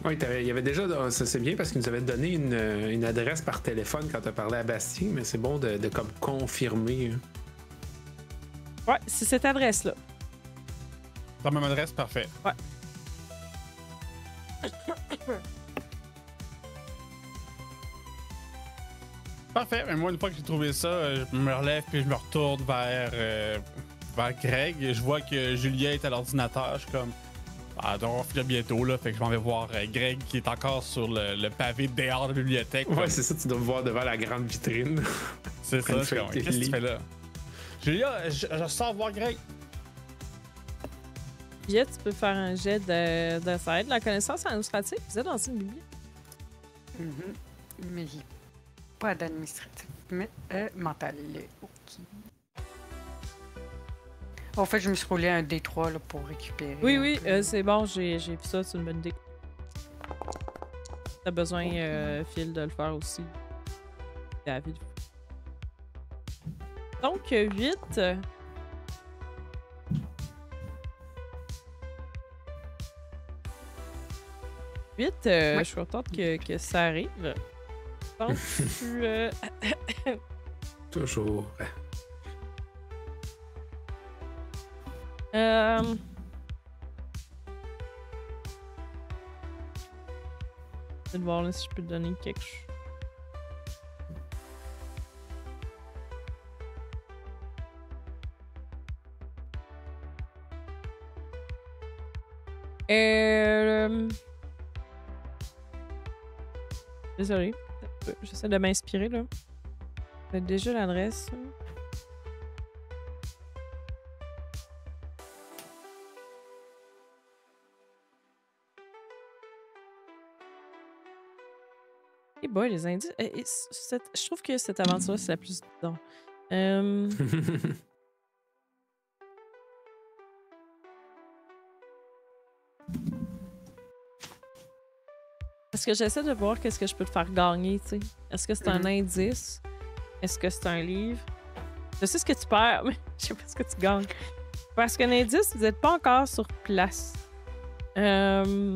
Oui, il y avait déjà, ça c'est bien parce qu'il nous avait donné une adresse par téléphone quand tu as parlé à Bastien, mais c'est bon de comme confirmer. Ouais, c'est cette adresse-là. La même adresse, parfait. Ouais. Parfait. Mais moi, une fois que j'ai trouvé ça, je me relève puis je me retourne vers Greg. Et je vois que Julia est à l'ordinateur. Je suis comme... Ah, donc on va finir bientôt, là. Fait que je m'en vais voir Greg qui est encore sur le pavé dehors de la bibliothèque. Ouais, c'est ça, tu dois me voir devant la grande vitrine. C'est ça, Feuilleter qu'est-ce que le tu livre. fais là? Julia, je sors voir Greg. Puis tu peux faire un jet de ça aide la connaissance administrative. Vous êtes dans une bibliothèque. Mais j'ai pas d'administratif, mais mental. OK. En fait, je me suis roulé un D3 là, pour récupérer. Oui, c'est bon, j'ai vu ça, c'est une bonne idée. t'as besoin, Phil, de le faire aussi. David. Donc, 8. Ouais. Je suis contente que ça arrive. Donc, tu... Toujours. Je vais voir là, si je peux te donner quelque chose. Désolée. J'essaie de m'inspirer, là. J'ai déjà l'adresse. Eh boy, les indices. Je trouve que cette aventure-là, c'est la plus... Non. Est-ce que j'essaie de voir qu'est-ce que je peux te faire gagner, tu sais? Est-ce que c'est un indice? Est-ce que c'est un livre? Je sais ce que tu perds, mais je sais pas ce que tu gagnes. Parce qu'un indice, vous n'êtes pas encore sur place. Ouais,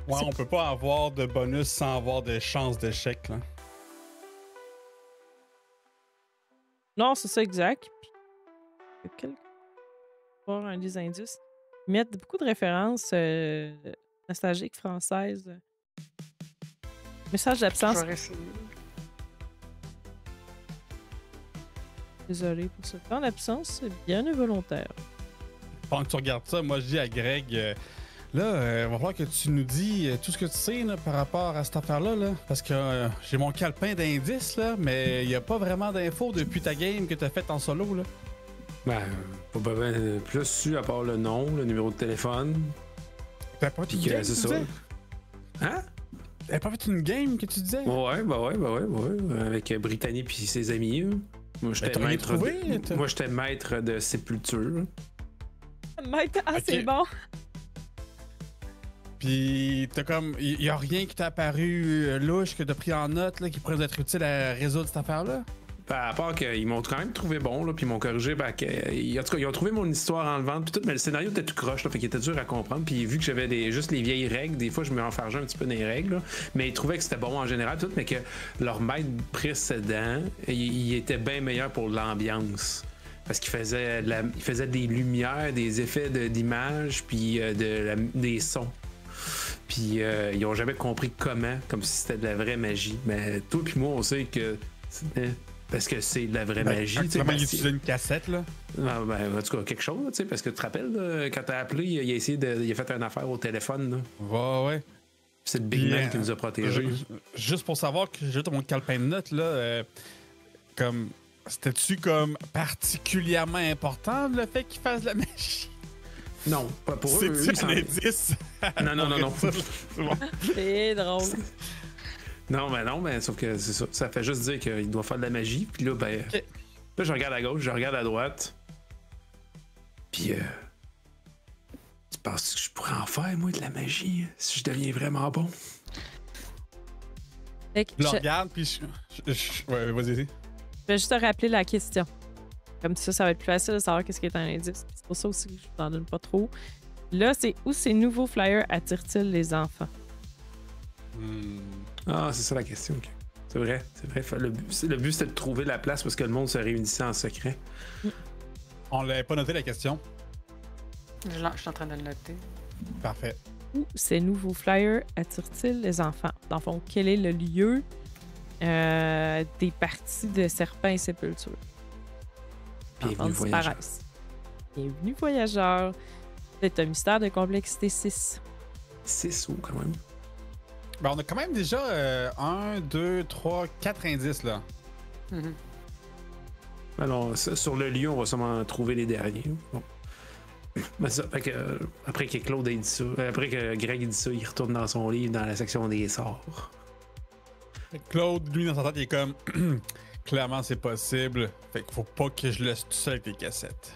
on peut pas avoir de bonus sans avoir de chances d'échec, là. Non, c'est ça, exact. Puis, voir un des indices. Ils mettent beaucoup de références nostalgiques françaises. Message d'absence. Désolé pour ce temps d'absence, c'est bien involontaire. Pendant que tu regardes ça, moi je dis à Greg, là, va falloir que tu nous dis tout ce que tu sais là, par rapport à cette affaire-là, là, parce que j'ai mon calepin d'indices, là, mais il n'y a pas vraiment d'infos depuis ta game que tu as faite en solo. Là. Ben, pas ben plus su à part le nom, le numéro de téléphone. T'as pas fait une game, c'est ça. Hein? T'as pas fait une game que tu disais? Ouais. Avec Brittany puis ses amis. Là. Moi, j'étais maître de sépulture. Maître, c'est bon. Puis t'as comme. Y a rien qui t'a apparu louche que t'as pris en note là, qui pourrait être utile à résoudre cette affaire-là? Ben, à part qu'ils m'ont quand même trouvé bon, là, puis ils m'ont corrigé. Ben, en tout cas, ils ont trouvé mon histoire enlevante, puis tout, mais le scénario était tout croche, là, fait qu'il était dur à comprendre. Puis vu que j'avais juste les vieilles règles, des fois, je me enfargeais un petit peu dans les règles, là, mais ils trouvaient que c'était bon en général, tout, mais que leur maître précédent, il était bien meilleur pour l'ambiance. Parce qu'il faisait, il faisait des lumières, des effets d'image, puis des sons. Puis ils ont jamais compris comment, comme si c'était de la vraie magie. Mais toi puis moi, on sait que parce que c'est de la vraie magie. Comment il utilisait une cassette, là? Ben, en tout cas, quelque chose, tu sais, parce que tu te rappelles, là, quand t'as appelé, il a essayé il a fait une affaire au téléphone, là. Ouais. C'est le Big Man qui nous a protégés. Juste pour savoir que j'ai mon calepin de notes, là, comme... C'était-tu comme particulièrement important, le fait qu'il fasse de la magie? Non, pas pour eux. C'est un indice. Non. C'est bon. C'est drôle. Non, mais sauf que c'est ça. Ça fait juste dire qu'il doit faire de la magie. Puis là, ben. Okay. Là, je regarde à gauche, je regarde à droite. Puis, tu penses que je pourrais en faire, moi, de la magie, si je deviens vraiment bon? Je le regarde, puis ouais, vas-y. Je vais juste te rappeler la question. Comme ça va être plus facile de savoir qu'est-ce qui est un indice. C'est pour ça aussi que je t'en donne pas trop. Là, c'est où ces nouveaux flyers attirent-ils les enfants? Ah, c'est ça la question. Okay. C'est vrai. Le but, c'était de trouver la place parce que le monde se réunissait en secret. On l'avait pas noté, la question. Je suis en train de le noter. Parfait. Où ces nouveaux flyers attirent-ils les enfants? Dans le fond, quel est le lieu des parties de Serpents et Sépulture? Bienvenue voyageur. Bienvenue voyageur. C'est un mystère de complexité 6. 6 ou quand même? Ben, on a quand même déjà 1, 2, 3, 4 indices là. Alors, sur le lieu, on va sûrement trouver les derniers. Bon. Ben, ça, fait que, après que Claude ait dit ça, après que Greg ait dit ça, il retourne dans son livre dans la section des sorts. Claude, lui, dans sa tête, il est comme clairement, c'est possible. Fait qu'il faut pas que je laisse tout ça avec les cassettes.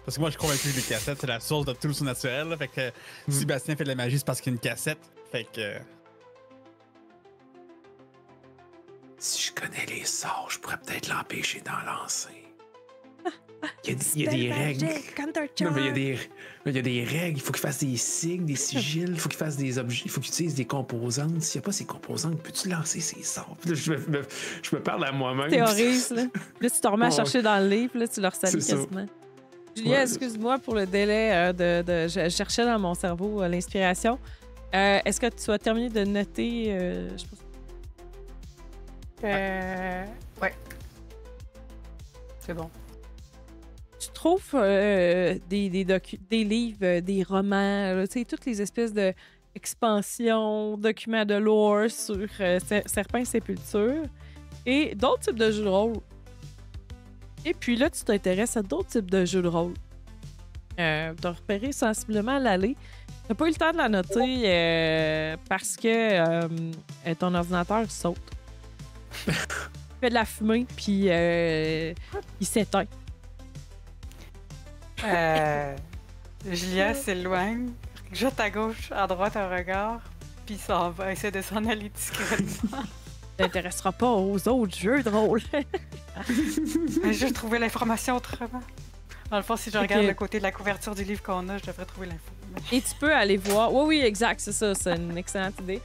Parce que moi, je suis convaincu que les cassettes, c'est la source de tout le surnaturel. Là. Fait que si Bastien fait de la magie, c'est parce qu'il y a une cassette. Fait que. Si je connais les sorts, je pourrais peut-être l'empêcher d'en lancer. Il y a des règles. Non, mais il y a des règles. Il faut qu'il fasse des signes, des sigils. Il faut qu'il fasse des objets. Il faut qu'il utilise des composantes. S'il n'y a pas ces composantes, peux-tu lancer ces sorts? Puis là, je me parle à moi-même. Théorise, là. Là, tu te remets à chercher dans le livre, là, tu leur salues C'est ça. quasiment. Julia, excuse-moi pour le délai je cherchais dans mon cerveau l'inspiration. Est-ce que tu as terminé de noter? Je pense... Ouais. C'est bon. Tu trouves des livres, des romans, là, tu sais, toutes les espèces d'expansions, documents de lore sur Serpent et Sépulture et d'autres types de jeux de rôle. Et puis là, tu t'intéresses à d'autres types de jeux de rôle. Tu as repéré sensiblement l'allée. Tu n'as pas eu le temps de la noter parce que ton ordinateur saute. Il fait de la fumée, puis il s'éteint. Julia s'éloigne, jette à gauche, à droite un regard, puis s'en va essayer de s'en aller discrètement. T'intéresseras pas aux autres jeux de rôle. J'ai trouvé l'information autrement. Dans le fond, si je regarde le côté de la couverture du livre qu'on a, je devrais trouver l'info. Et tu peux aller voir. Oui, exact, c'est ça. C'est une excellente idée.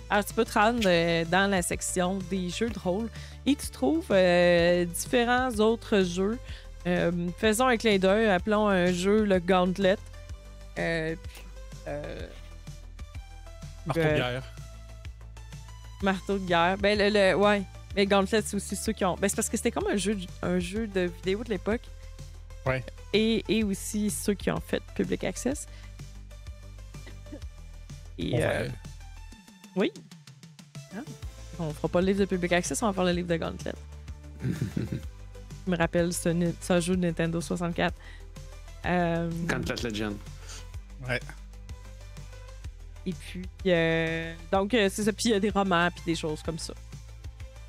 Alors, tu peux te rendre dans la section des jeux de rôle et tu trouves différents autres jeux. Faisons un clin d'œil, appelons un jeu le Gauntlet. Marteau de guerre. Marteau de guerre. Ben, ouais. Mais Gauntlet, c'est aussi ceux qui ont. Ben, c'est parce que c'était comme un jeu de vidéo de l'époque. Ouais. Et aussi ceux qui ont fait Public Access. Et. Oui. Ah. On fera pas le livre de Public Access, on va faire le livre de Gauntlet. Je me rappelle ce jeu de Nintendo 64. Gauntlet Legend. Ouais. Et puis, donc, c'est ça. Puis il y a des romans, puis des choses comme ça.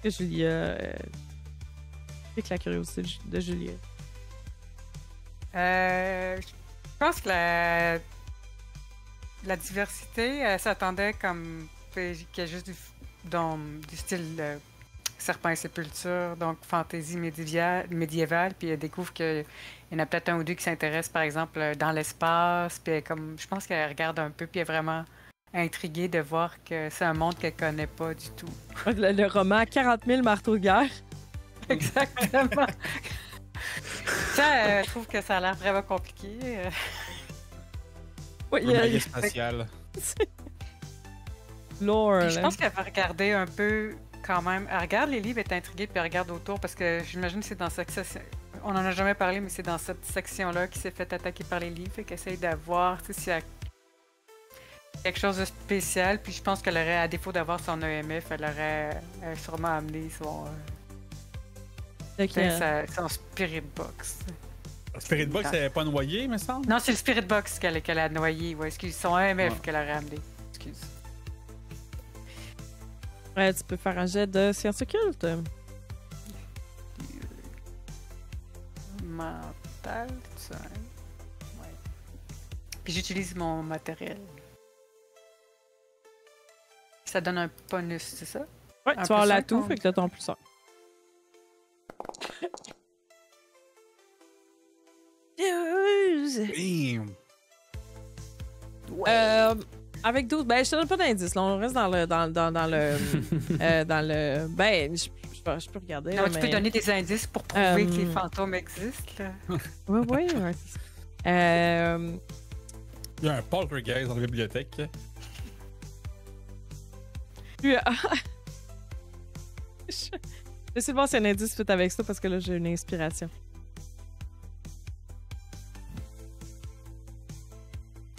Que Julia. Avec la curiosité de Julia. Je pense que la diversité, elle s'attendait comme qu'il y a juste du style Serpent et Sépulture, donc fantaisie médiévale, puis elle découvre qu'il y en a peut-être un ou deux qui s'intéressent, par exemple, dans l'espace, puis comme je pense qu'elle regarde un peu, puis elle est vraiment intriguée de voir que c'est un monde qu'elle connaît pas du tout. Le roman 40 000 marteaux de guerre. Exactement. Ça, je trouve que ça a l'air vraiment compliqué. Oui, Le maillet spatial. Lore, je là. pense qu'elle va regarder un peu quand même. Elle regarde les livres, elle est intriguée, puis elle regarde autour parce que j'imagine que c'est dans cette section. On en a jamais parlé, mais c'est dans cette section-là qui s'est fait attaquer par les livres. Fait qu'elle essaye de voir s'il y a quelque chose de spécial. Puis je pense qu'elle aurait, à défaut d'avoir son EMF, elle aurait sûrement amené son Spirit Box. Spirit Box, elle n'est pas noyée, me semble? Non, c'est le Spirit Box qu'elle a noyé. Ouais, excuse, son EMF qu'elle aurait amené. Excuse. Tu peux faire un jet de science occulte. Mental, ça. Ouais. Puis j'utilise mon matériel. Ça donne un bonus, c'est ça? Ouais, tu vas avoir l'atout, fait que t'as ton plus 1. Avec 12, ben je te donne pas d'indice, là, on reste dans le ben je peux regarder. Non, là, tu mais... peux donner des indices pour prouver que les fantômes existent. Là. Oui. Il y a un poltergeist dans la bibliothèque. Je sais voir si un indice fait avec ça parce que là j'ai une inspiration.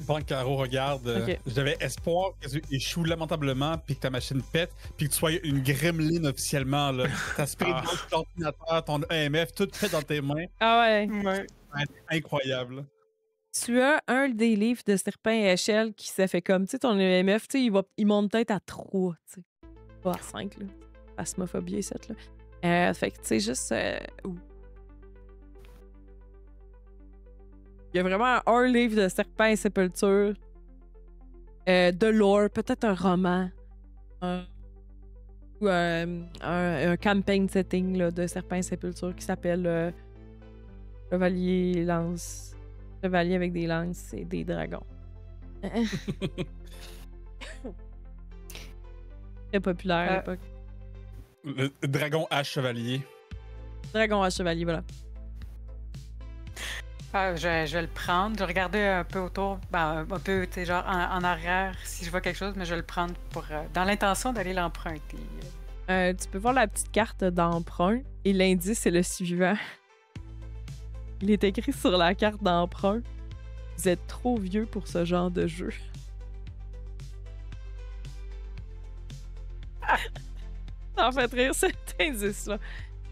Pendant que Caro regarde, Okay. j'avais espoir que tu échoues lamentablement puis que ta machine pète puis que tu sois une gremlin officiellement. Là. Ta spirit box, ton ordinateur, ton EMF, tout fait dans tes mains. Ah ouais. Ouais. Incroyable. Tu as un des livres de Serpent et Échelle qui s'est fait comme, tu sais, ton EMF, tu sais, il monte peut-être à 3, tu sais. Pas à 5, là. Phasmophobie et 7, là. Fait que, tu sais, juste... Il y a vraiment un livre de serpents et sépultures, de lore, peut-être un roman, ou un campaign setting là, de serpents et sépultures qui s'appelle Chevalier avec des lances et des dragons. Très populaire à l'époque. Le dragon à chevalier. Dragon à chevalier, voilà. Je vais le prendre. Je vais regarder un peu autour, un peu, tu sais, genre en arrière, si je vois quelque chose, mais je vais le prendre pour dans l'intention d'aller l'emprunter. Tu peux voir la petite carte d'emprunt et l'indice est le suivant. Il est écrit sur la carte d'emprunt: vous êtes trop vieux pour ce genre de jeu. Ça en fait rire cet indice-là.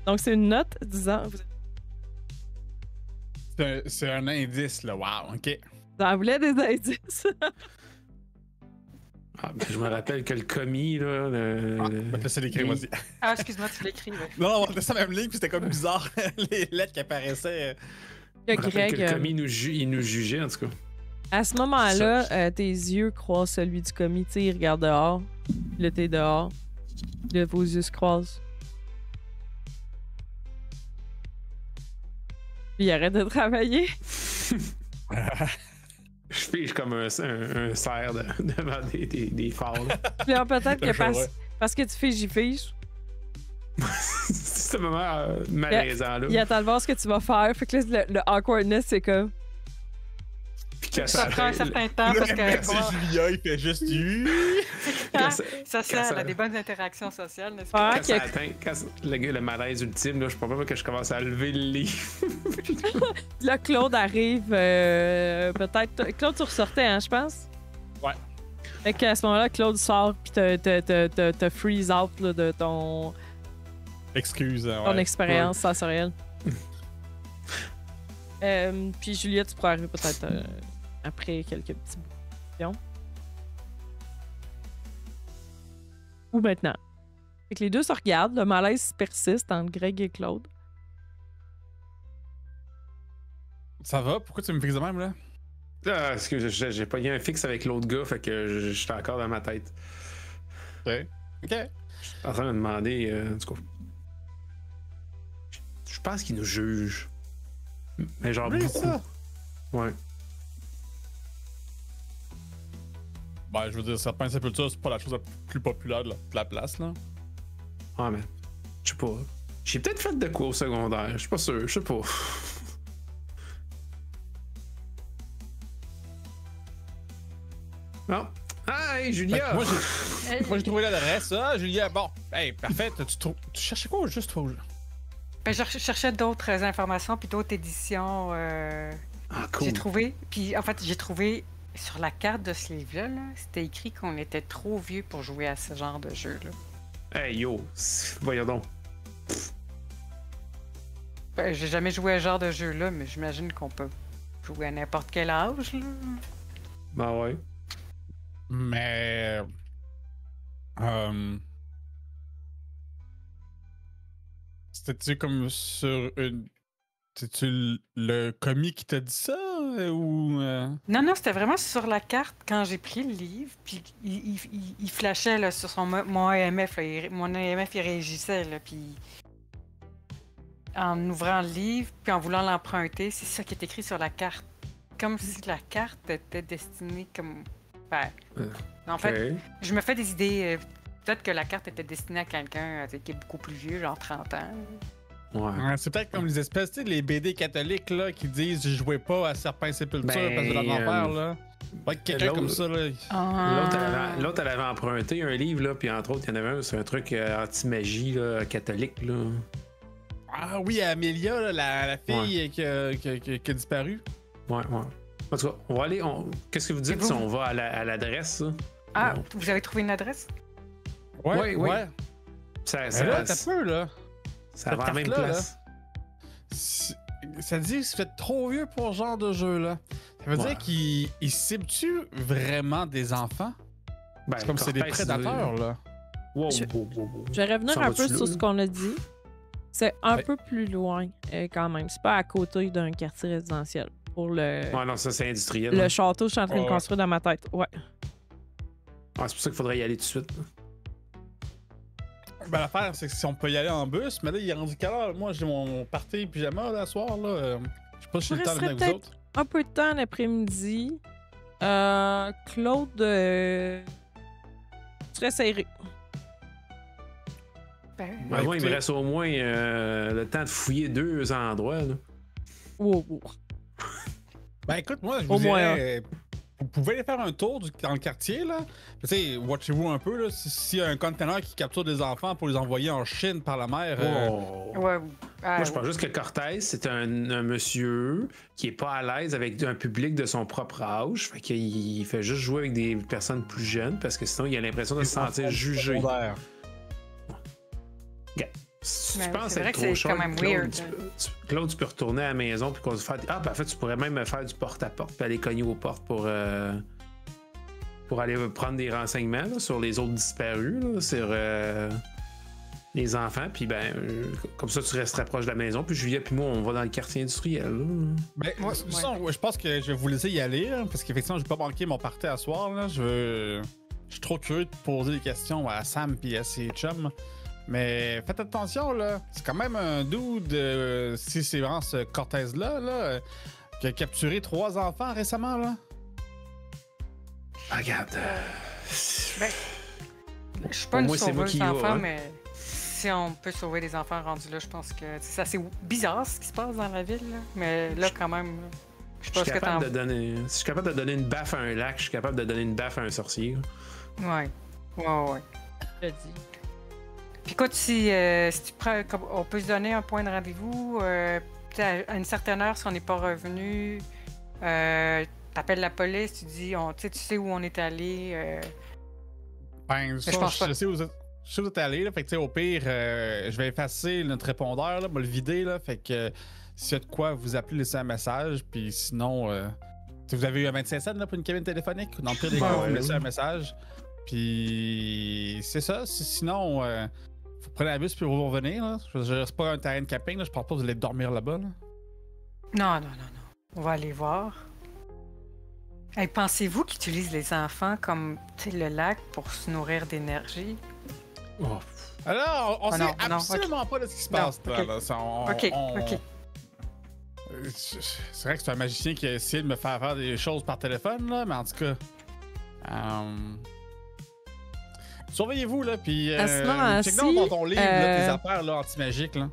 Donc, c'est une note disant. C'est un indice, là. Wow, OK. Ça voulait des indices. Je me rappelle que le commis, là. C'est l'écrit, vas-y. Ah, excuse-moi, tu l'écris. Ouais. Non, on a ça même ligne, puis c'était comme bizarre, les lettres qui apparaissaient. Que Je me rappelle Greg, que le commis il nous jugeait, en tout cas. à ce moment-là, tes yeux croisent celui du commis. Tu sais, il regarde dehors. Puis là, t'es dehors. Puis là, vos yeux se croisent. Puis il arrête de travailler. Je fige comme un cerf devant des phares. Puis là, peut-être que parce que tu figes, j'y fige. C'est un moment malaisant, là. Il attend de voir ce que tu vas faire. Fait que là, le awkwardness, c'est comme. Puis Ça prend un certain temps parce que C'est Julia, il fait juste social, a des bonnes interactions sociales, n'est-ce Ah, pas? Quand ça atteint le malaise ultime, là, je pense pas que je commence à lever le lit. Là, Claude arrive. Peut-être. Claude, tu ressortais, hein, je pense? Ouais. Fait qu'à ce moment-là, Claude sort, puis te freeze out là, de ton expérience sensorielle. Puis Juliette, tu pourras arriver peut-être après quelques petits bouillons. Ou maintenant. Fait que les deux se regardent, le malaise persiste entre Greg et Claude. Ça va? Pourquoi tu me fixes de même, là? Ah, parce que j'ai pas eu un fixe avec l'autre gars, fait que j'étais encore dans ma tête. Ouais. OK. Je suis en train de me demander, en tout cas. Je pense qu'il nous juge. Mais genre beaucoup. Ça? Ouais. Ben, je veux dire, Serpent et Sépulture, c'est pas la chose la plus populaire de la place, là. Ouais, mais. Je sais pas. J'ai peut-être fait de quoi au secondaire. Je suis pas sûr. Je sais pas. Non. Hey, Julia! Moi, j'ai trouvé l'adresse. Ah, Julia, bon. Hey, parfait. Tu cherchais quoi juste, toi? Ben, je cherchais d'autres informations puis d'autres éditions. Ah, cool. J'ai trouvé. Puis en fait, j'ai trouvé sur la carte de ce livre-là, c'était écrit qu'on était trop vieux pour jouer à ce genre de jeu-là. Hey, yo! Voyons donc. Ben, j'ai jamais joué à ce genre de jeu-là, mais j'imagine qu'on peut jouer à n'importe quel âge, là. Ben ouais. Mais. C'était-tu comme sur une. C'est-tu le commis qui t'a dit ça ou. Non, c'était vraiment sur la carte quand j'ai pris le livre, puis il flashait là, sur mon AMF. Là, mon AMF, il réagissait, là, puis en ouvrant le livre, puis en voulant l'emprunter, c'est ça qui est écrit sur la carte. Comme si la carte était destinée comme. Ben, en fait, je me fais des idées. Peut-être que la carte était destinée à quelqu'un qui est beaucoup plus vieux, genre 30 ans. Ouais. C'est peut-être comme les espèces, tu sais, les BD catholiques là, qui disent je jouais pas à Serpent et Sépulture parce que l'enfer là. Ouais, quelqu'un comme ça là. L'autre, elle avait emprunté un livre, là, puis entre autres, il y en avait un, c'est un truc anti-magie là, catholique. Là. Ah oui, Amélia, là, la fille qui a disparu. Ouais. En tout cas, on va aller. Qu'est-ce que vous dites si on va à l'adresse? Ah, vous avez trouvé une adresse? Ouais. Ça là, t'as peu là. Ça va à la même place. Ça dit que vous êtes trop vieux pour ce genre de jeu-là. Ça veut dire qu'il cible-tu vraiment des enfants? Ben, c'est comme c'est des prédateurs, là. Wow. Je vais revenir un peu sur ce qu'on a dit. C'est un peu plus loin, quand même. C'est pas à côté d'un quartier résidentiel. pour le, Ouais, non, ça, c'est industriel. le hein. château que je suis en train de construire dans ma tête. Ouais. Ah, c'est pour ça qu'il faudrait y aller tout de suite. là. Ben, l'affaire, c'est que si on peut y aller en bus, mais là, il est rendu quelle heure? Moi, j'ai mon party pyjama, là, ce soir, là. Je sais pas si j'ai le temps de venir avec vous resterait autres. Un peu de temps l'après-midi. Claude serait serré. Ben, Ben, moi, il me écoutez- reste au moins le temps de fouiller 2 endroits. Là. Wow, wow. Ben, écoute, moi, je Au vous moins dirais, vous pouvez aller faire un tour dans le quartier, là. Tu sais, watchez-vous un peu, là. S'il y a un conteneur qui capture des enfants pour les envoyer en Chine par la mer, Wow. ouais. Moi, je pense juste que Cortez, c'est un monsieur qui est pas à l'aise avec un public de son propre âge. Fait qu'il fait juste jouer avec des personnes plus jeunes parce que sinon, il a l'impression de se sentir jugé. secondaire. Si Mais tu penses c'est vrai être que trop c'est short, quand même Claude, weird. Claude, tu peux retourner à la maison puis qu'on se fasse. Ah, ben en fait, tu pourrais même faire du porte-à-porte puis aller cogner aux portes pour aller prendre des renseignements là, sur les autres disparus, là, sur les enfants. Puis ben, comme ça, tu resterais proche de la maison. Puis Julia puis moi, on va dans le quartier industriel. Là. Mais Ouais, ça, je pense que je vais vous laisser y aller, là, parce qu'effectivement, je vais pas manquer mon party à soir. Là. Je suis trop curieux de poser des questions à Sam et à ses chums. Mais faites attention, là. C'est quand même un dude, si c'est vraiment ce Cortez-là, là, qui a capturé 3 enfants récemment, là. Ah, regarde. Ben, je suis pas Au une moins, c'est moi sauveuse qui y va, d'enfants, hein. mais si on peut sauver des enfants rendus là, je pense que c'est assez bizarre ce qui se passe dans la ville. Là. Mais là, quand même, là, je sais Je pas suis ce que t'en... capable de donner. Si je suis capable de donner une baffe à un lac, je suis capable de donner une baffe à un sorcier. Ouais. Je le dis. Puis écoute, si tu prends, on peut se donner un point de rendez-vous, à une certaine heure, si on n'est pas revenu, t'appelles la police, tu dis, tu sais où on est allé. Ben, ça, je pense pas. je sais où vous êtes allé, là. Fait que, tu sais, au pire, je vais effacer notre répondeur, là, me le vider, là. Fait que, s'il y a de quoi, vous appelez, laissez un message. Puis sinon, tu sais, vous avez eu un 25 cents, là, pour une cabine téléphonique. Dans le pire des cas, vous me laissez un message. Puis, c'est ça. Sinon, vous prenez la bus puis vous revenez, là. C'est pas un terrain de camping, là. Je pense pas que vous allez dormir là-bas, là. Non. On va aller voir. Hey, pensez-vous qu'ils utilisent les enfants comme le lac pour se nourrir d'énergie? Oh. Alors, on Oh sait non, absolument pas de ce qui se Non, passe, là. ok. Là. Ok. C'est vrai que c'est un magicien qui a essayé de me faire des choses par téléphone, là, mais en tout cas. Surveillez-vous, là, puis. À ce moment-ci, check donc dans ton livre, là, tes affaires là, anti-magiques, là.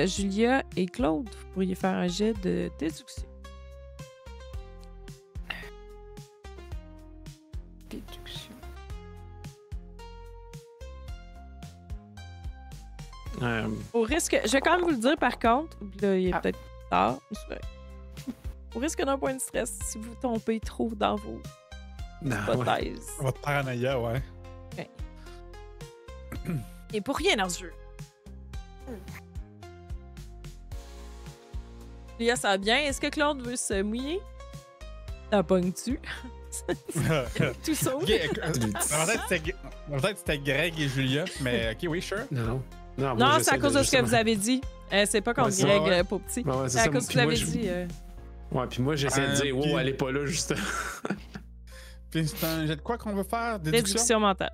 Julia et Claude, vous pourriez faire un jet de déduction. Déduction. Au risque, je vais quand même vous le dire par contre, là, il est Ah. peut-être tard, mais c'est vrai. Au risque d'un point de stress, si vous tombez trop dans vos Non, ouais. hypothèses. Votre paranoïa, ouais. Et pour rien dans ce jeu. Julia, ça va bien. Est-ce que Claude veut se mouiller? T'as pognes-tu? Tout ça. Ok, peut-être c'était Greg et Julia, mais ok, oui, sure. Non. Non, moi, c'est à j'essaie cause de ce que justement- vous avez dit. C'est pas contre Ouais, c'est Greg, vrai. pour petit. Ouais, C'est à ça. cause que Puis vous moi, avez je- dit. Ouais, puis moi, j'essaie de dire, puis- oh, elle est pas là, juste. Puis c'est un jet de quoi qu'on veut faire? Déduction? Déduction mentale.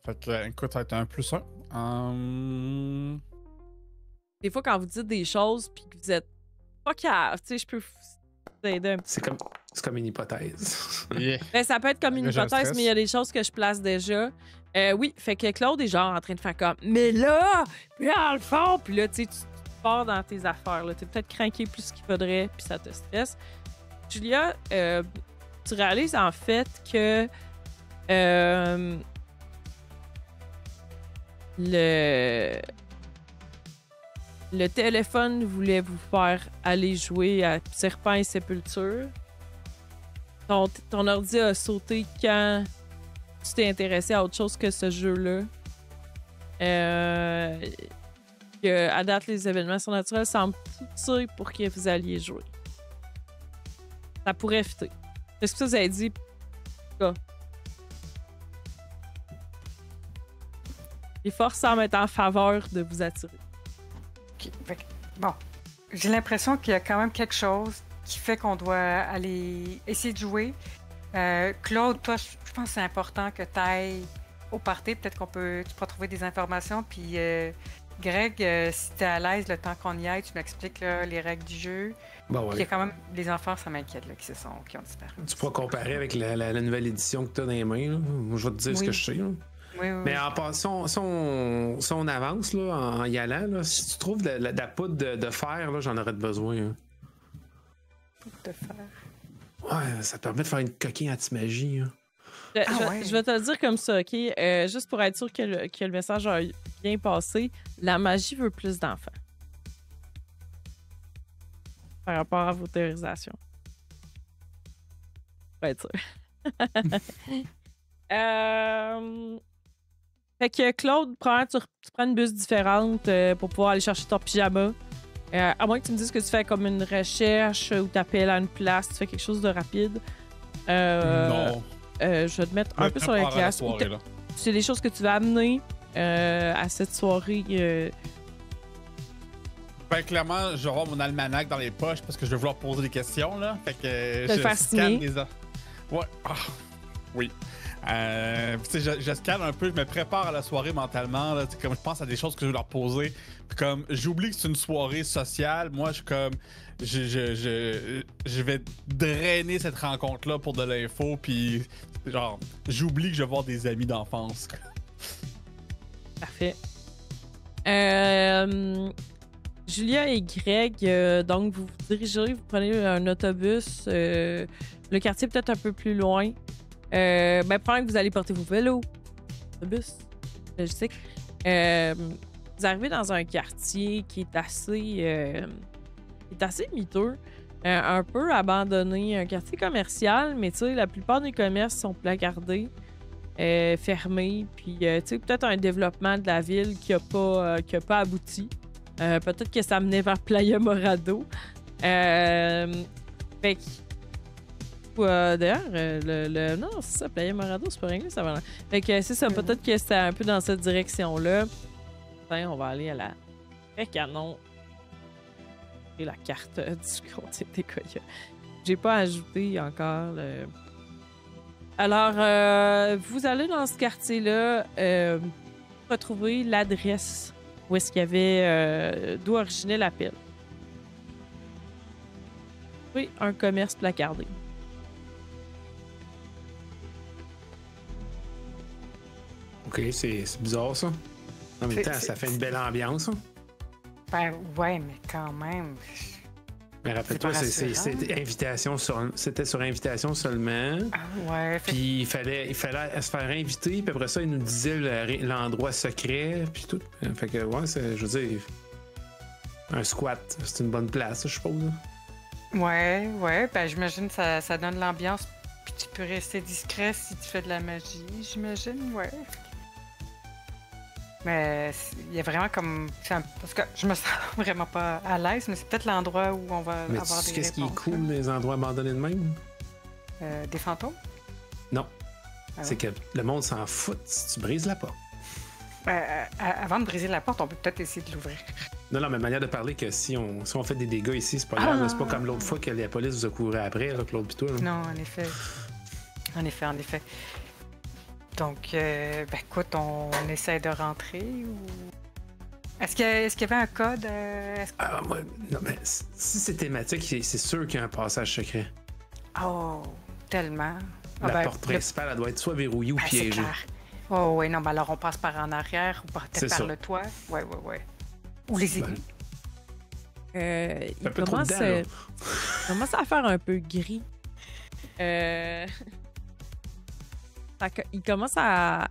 Fait que, écoute, ça va être un +1. Des fois, quand vous dites des choses puis que vous êtes pas cave, tu sais, je peux vous aider un petit C'est comme une hypothèse. Yeah. Ben, ça peut être comme une J'ai un hypothèse, stress. mais il y a des choses que je place déjà. Oui, fait que Claude est genre en train de faire comme mais là, puis là, dans le fond, puis là, tu sais, tu pars dans tes affaires. T'es peut-être craqué plus qu'il faudrait, puis ça te stresse. Julia, tu réalises en fait que le téléphone voulait vous faire aller jouer à Serpent et Sépulture. Ton ordi a sauté quand tu t'es intéressé à autre chose que ce jeu-là. À date, les événements surnaturels semblent tout dire pour que vous alliez jouer. Ça pourrait fitter. Est-ce que ça, vous avez dit? Les forces semblent être en faveur de vous attirer. OK. Fait que, bon. j'ai l'impression qu'il y a quand même quelque chose qui fait qu'on doit aller essayer de jouer. Claude, toi, je pense que c'est important que tu ailles au party. Peut-être tu pourras trouver des informations. Puis Greg, si tu es à l'aise le temps qu'on y aille, tu m'expliques là, les règles du jeu. Bah Puis il y ouais. a quand même les enfants, ça m'inquiète là, qui ont disparu. Tu pourras comparer avec la nouvelle édition que tu as dans les mains. Là. Moi, je vais te dire ce que je sais. Là. Oui. Mais en passant, si on avance là, en y allant, là, si tu trouves de la poudre de fer, là, j'en aurais besoin. Hein. Poudre de fer. Ouais, ça permet de faire une coquille anti-magie. Hein. Je vais te le dire comme ça, OK? Juste pour être sûr que le message a bien passé, la magie veut plus d'enfants. Par rapport à vos théorisations. Pour être sûr. Fait que Claude, tu prends une bus différente pour pouvoir aller chercher ton pyjama. À moins que tu me dises que tu fais comme une recherche ou tu appelles à une place, tu fais quelque chose de rapide. Non. Je vais te mettre un peu sur la classe. C'est des choses que tu vas amener à cette soirée. Ben, clairement, je vais avoir mon almanach dans les poches parce que je vais vouloir poser des questions, là. Fait que Te le faire signer. Ouais. Ah, oui. Tu sais, je scanne un peu, je me prépare à la soirée mentalement, là. Comme je pense à des choses que je vais leur poser. Puis comme, j'oublie que c'est une soirée sociale. Moi, je suis comme... Je vais drainer cette rencontre-là pour de l'info, puis genre, j'oublie que je vais voir des amis d'enfance. Parfait. Julia et Greg, donc vous vous dirigez, vous prenez un autobus. Le quartier est peut-être un peu plus loin. Pendant que vous allez porter vos vélos, autobus, logistique, vous arrivez dans un quartier qui est assez miteux, un peu abandonné, un quartier commercial, mais tu sais, la plupart des commerces sont placardés, fermés, puis tu sais, peut-être un développement de la ville qui a pas abouti. Peut-être que ça menait vers Playa Morado. Fait que d'ailleurs, non, c'est ça, Playa Morado, c'est pas rien, ça va. Fait que c'est ça, peut-être que c'était un peu dans cette direction-là. Enfin, on va aller à la très canon. Et la carte du comté des Coyotes. J'ai pas ajouté encore le... Alors, vous allez dans ce quartier-là, retrouver l'adresse où est-ce qu'il y avait... d'où originait l'appel. Oui, un commerce placardé. OK, c'est bizarre, ça. En même temps, ça fait une belle ambiance. Hein. Ben, ouais, mais quand même. Mais rappelle-toi, c'était sur invitation seulement. Ah, ouais. Puis il fallait se faire inviter, puis après ça, il nous disait l'endroit secret, puis tout. Fait que, ouais, je veux dire, un squat, c'est une bonne place, je suppose. Ouais, ben j'imagine que ça donne l'ambiance, puis tu peux rester discret si tu fais de la magie, j'imagine, ouais. Mais il y a vraiment comme... Parce que je me sens vraiment pas à l'aise, mais c'est peut-être l'endroit où on va mais avoir des réponses. Qu'est-ce qui est cool des endroits abandonnés de même? Des fantômes? Non. Ah c'est que le monde s'en fout si tu brises la porte. Avant de briser la porte, on peut peut-être essayer de l'ouvrir. Non, mais manière de parler que si on fait des dégâts ici, c'est pas grave. C'est pas comme l'autre fois que la police vous a couru après, là, Claude pis toi. Là. Non, en effet. En effet. Donc, écoute, on essaie de rentrer ou... Est-ce qu'il y avait un code? Non, mais si c'est thématique, c'est sûr qu'il y a un passage secret. Oh, tellement. La porte principale, elle doit être soit verrouillée ou piégée. C'est clair. Oh, oui, non, alors on passe par en arrière ou peut-être par le toit. Ouais. Ou les égouts. Il commence à faire un peu gris. Il commence à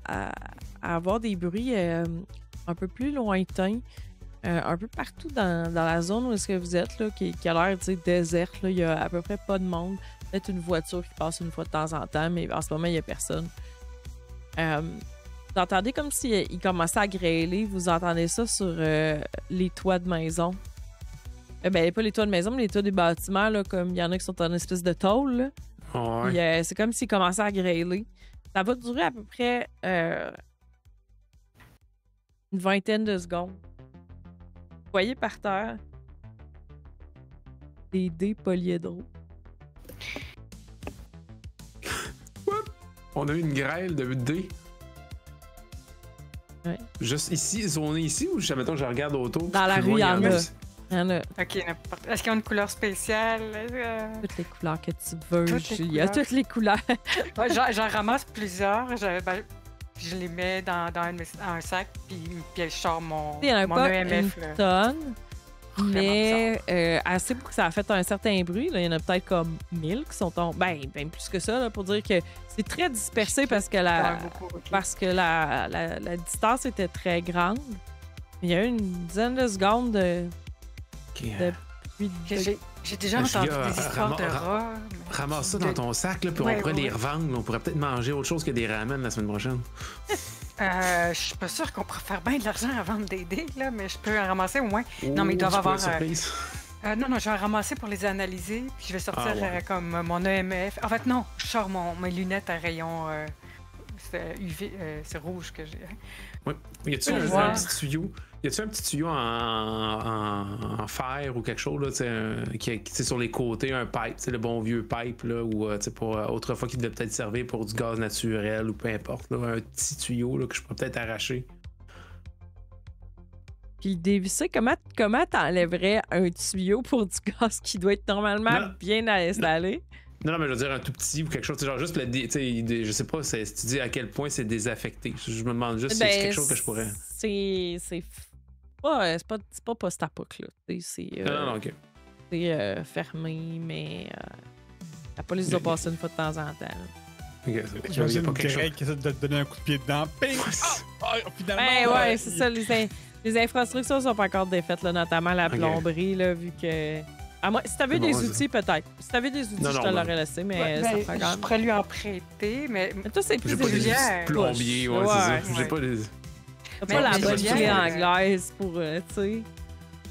avoir des bruits un peu plus lointains, un peu partout dans la zone où est-ce que vous êtes, là, qui a l'air déserte. Il y a à peu près pas de monde. Peut-être une voiture qui passe une fois de temps en temps, mais en ce moment, il n'y a personne. Vous entendez comme s'il commençait à grêler. Vous entendez ça sur les toits de maison. Pas les toits de maison, mais les toits des bâtiments, là, comme il y en a qui sont en espèce de tôle. Là. Oh, ouais. Puis, c'est comme s'il commençait à grêler. Ça va durer à peu près une vingtaine de secondes. Vous voyez par terre des dés polyédro. On a eu une grêle de dés. Ouais. Juste ici, zoné ici, ou mettons, je regarde autour. Dans la rue, il y en a. Il y en a Ok, n'importe. Est-ce qu'il y a une couleur spéciale? toutes les couleurs que tu veux. Toutes les Il y a couleurs. toutes les couleurs. Ouais, j'en ramasse plusieurs. Je les mets dans un sac, puis je sors mon Il n'y en a mon pas EMF. une là. tonne, mais assez pour que ça a fait un certain bruit. Là. Il y en a peut-être comme 1000 qui sont tombés. Ben plus que ça, là, pour dire que c'est très dispersé parce que Ouais, beaucoup, ok. la distance était très grande. Il y a eu une dizaine de secondes de pluie de- J'ai déjà Julia, entendu des histoires de rats. mais- Ramasse ça dans ton sac, là, puis Ouais, on pourrait ouais, les ouais. revendre. On pourrait peut-être manger autre chose que des ramen la semaine prochaine. Je suis pas sûre qu'on pourrait faire bien de l'argent à vendre des dés, là, mais je peux en ramasser au moins. Non, mais ils doivent c'est pas avoir, une surprise. Non, je vais en ramasser pour les analyser, puis je vais sortir Ah, ouais. comme mon EMF. En fait, non, je sors mes lunettes à rayon c'est UV, c'est rouge que j'ai. Oui. Y a-tu Ouais. un petit tuyau? Y a-tu un petit tuyau en fer ou quelque chose là, qui est sur les côtés, un pipe, le bon vieux pipe là, ou pour autrefois qui devait peut-être servir pour du gaz naturel ou peu importe, là, un petit tuyau là, que je pourrais peut-être arracher. Puis le dévisser, comment t'enlèverais un tuyau pour du gaz qui doit être normalement Non. bien installé? Non, mais je veux dire un tout petit ou quelque chose, genre juste je sais pas si tu dis à quel point c'est désaffecté. Je me demande juste si c'est quelque chose que je pourrais. C'est pas post-apoc, là. C'est Non, ok. fermé, mais la police doit passer une fois de temps en temps. Ok, y a J'imagine pas quelque chose. Greg qui essaie de te donner un coup de pied dedans. Ping! Finalement, Ben ouais, c'est ça. Les infrastructures sont pas encore défaites, là, notamment la Ok. plomberie, là, vu que. À moi, si t'avais C'est des bon, ça. outils, peut-être. Si t'avais des outils, Non, je non, te ben- l'aurais laissé, mais Ouais, ça ben, prend quand je même. pourrais lui en prêter, mais Mais toi, c'est plus J'ai des pas des outils Juliette. plombiers, ouais, Ouais, c'est ça. ouais. J'ai pas des. T'as Mais pas la mais bonne Juliette, clé euh, anglaise pour, tu sais.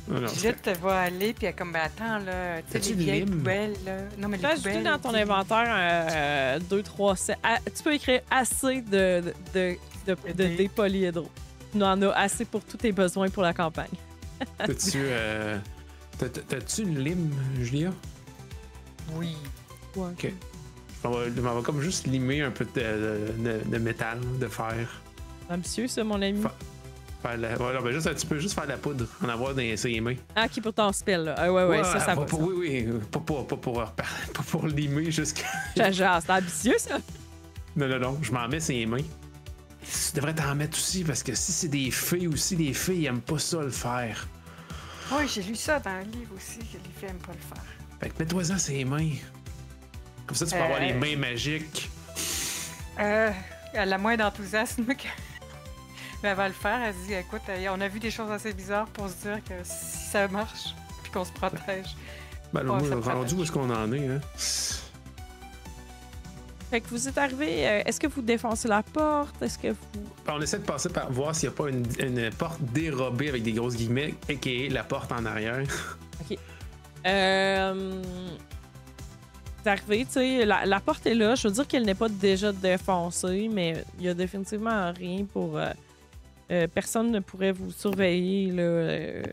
Non, Juliette te va aller, puis elle est comme, ben attends, là, tu sais, As-tu les une vieilles lime? poubelles, là. Non, mais Tu les as ajouté poubelles. dans ton tu sais, inventaire 2, 3, 7. Tu peux écrire assez de dés polyédro. Tu en as assez pour tous tes besoins pour la campagne. T'as-tu une lime, Julia? Oui. Ouais. Ok. On va comme juste limer un peu de métal, de fer. Ambitieux, ça, mon ami. Faire ouais, non, ben juste un petit peu, juste faire de la poudre, en avoir dans ses mains. Ah, qui pour ton spell, là. Ah, ouais, ça va. Oui, pas pour limer jusqu'à. C'est ambitieux, ça. Non, je m'en mets ses mains. Tu devrais t'en mettre aussi, parce que si c'est des fées aussi, les filles aiment pas ça le faire. Oui, j'ai lu ça dans un livre aussi, que les filles n'aiment pas le faire. Fait que mets-toi-en ses mains. Comme ça, tu peux avoir les mains magiques. Elle a moins d'enthousiasme que. Mais elle va le faire. Elle se dit, écoute, on a vu des choses assez bizarres pour se dire que si ça marche, puis qu'on se protège. Ben, là, Ouais, moi, ça rendu protège. où est-ce qu'on en est, hein? Fait que vous êtes arrivé. Est-ce que vous défoncez la porte? Est-ce que vous. On essaie de passer par voir s'il n'y a pas une porte dérobée avec des grosses guillemets, a.k.a. la porte en arrière. Vous arrivez, tu sais, la porte est là. Je veux dire qu'elle n'est pas déjà défoncée, mais il y a définitivement rien pour. Personne ne pourrait vous surveiller, là.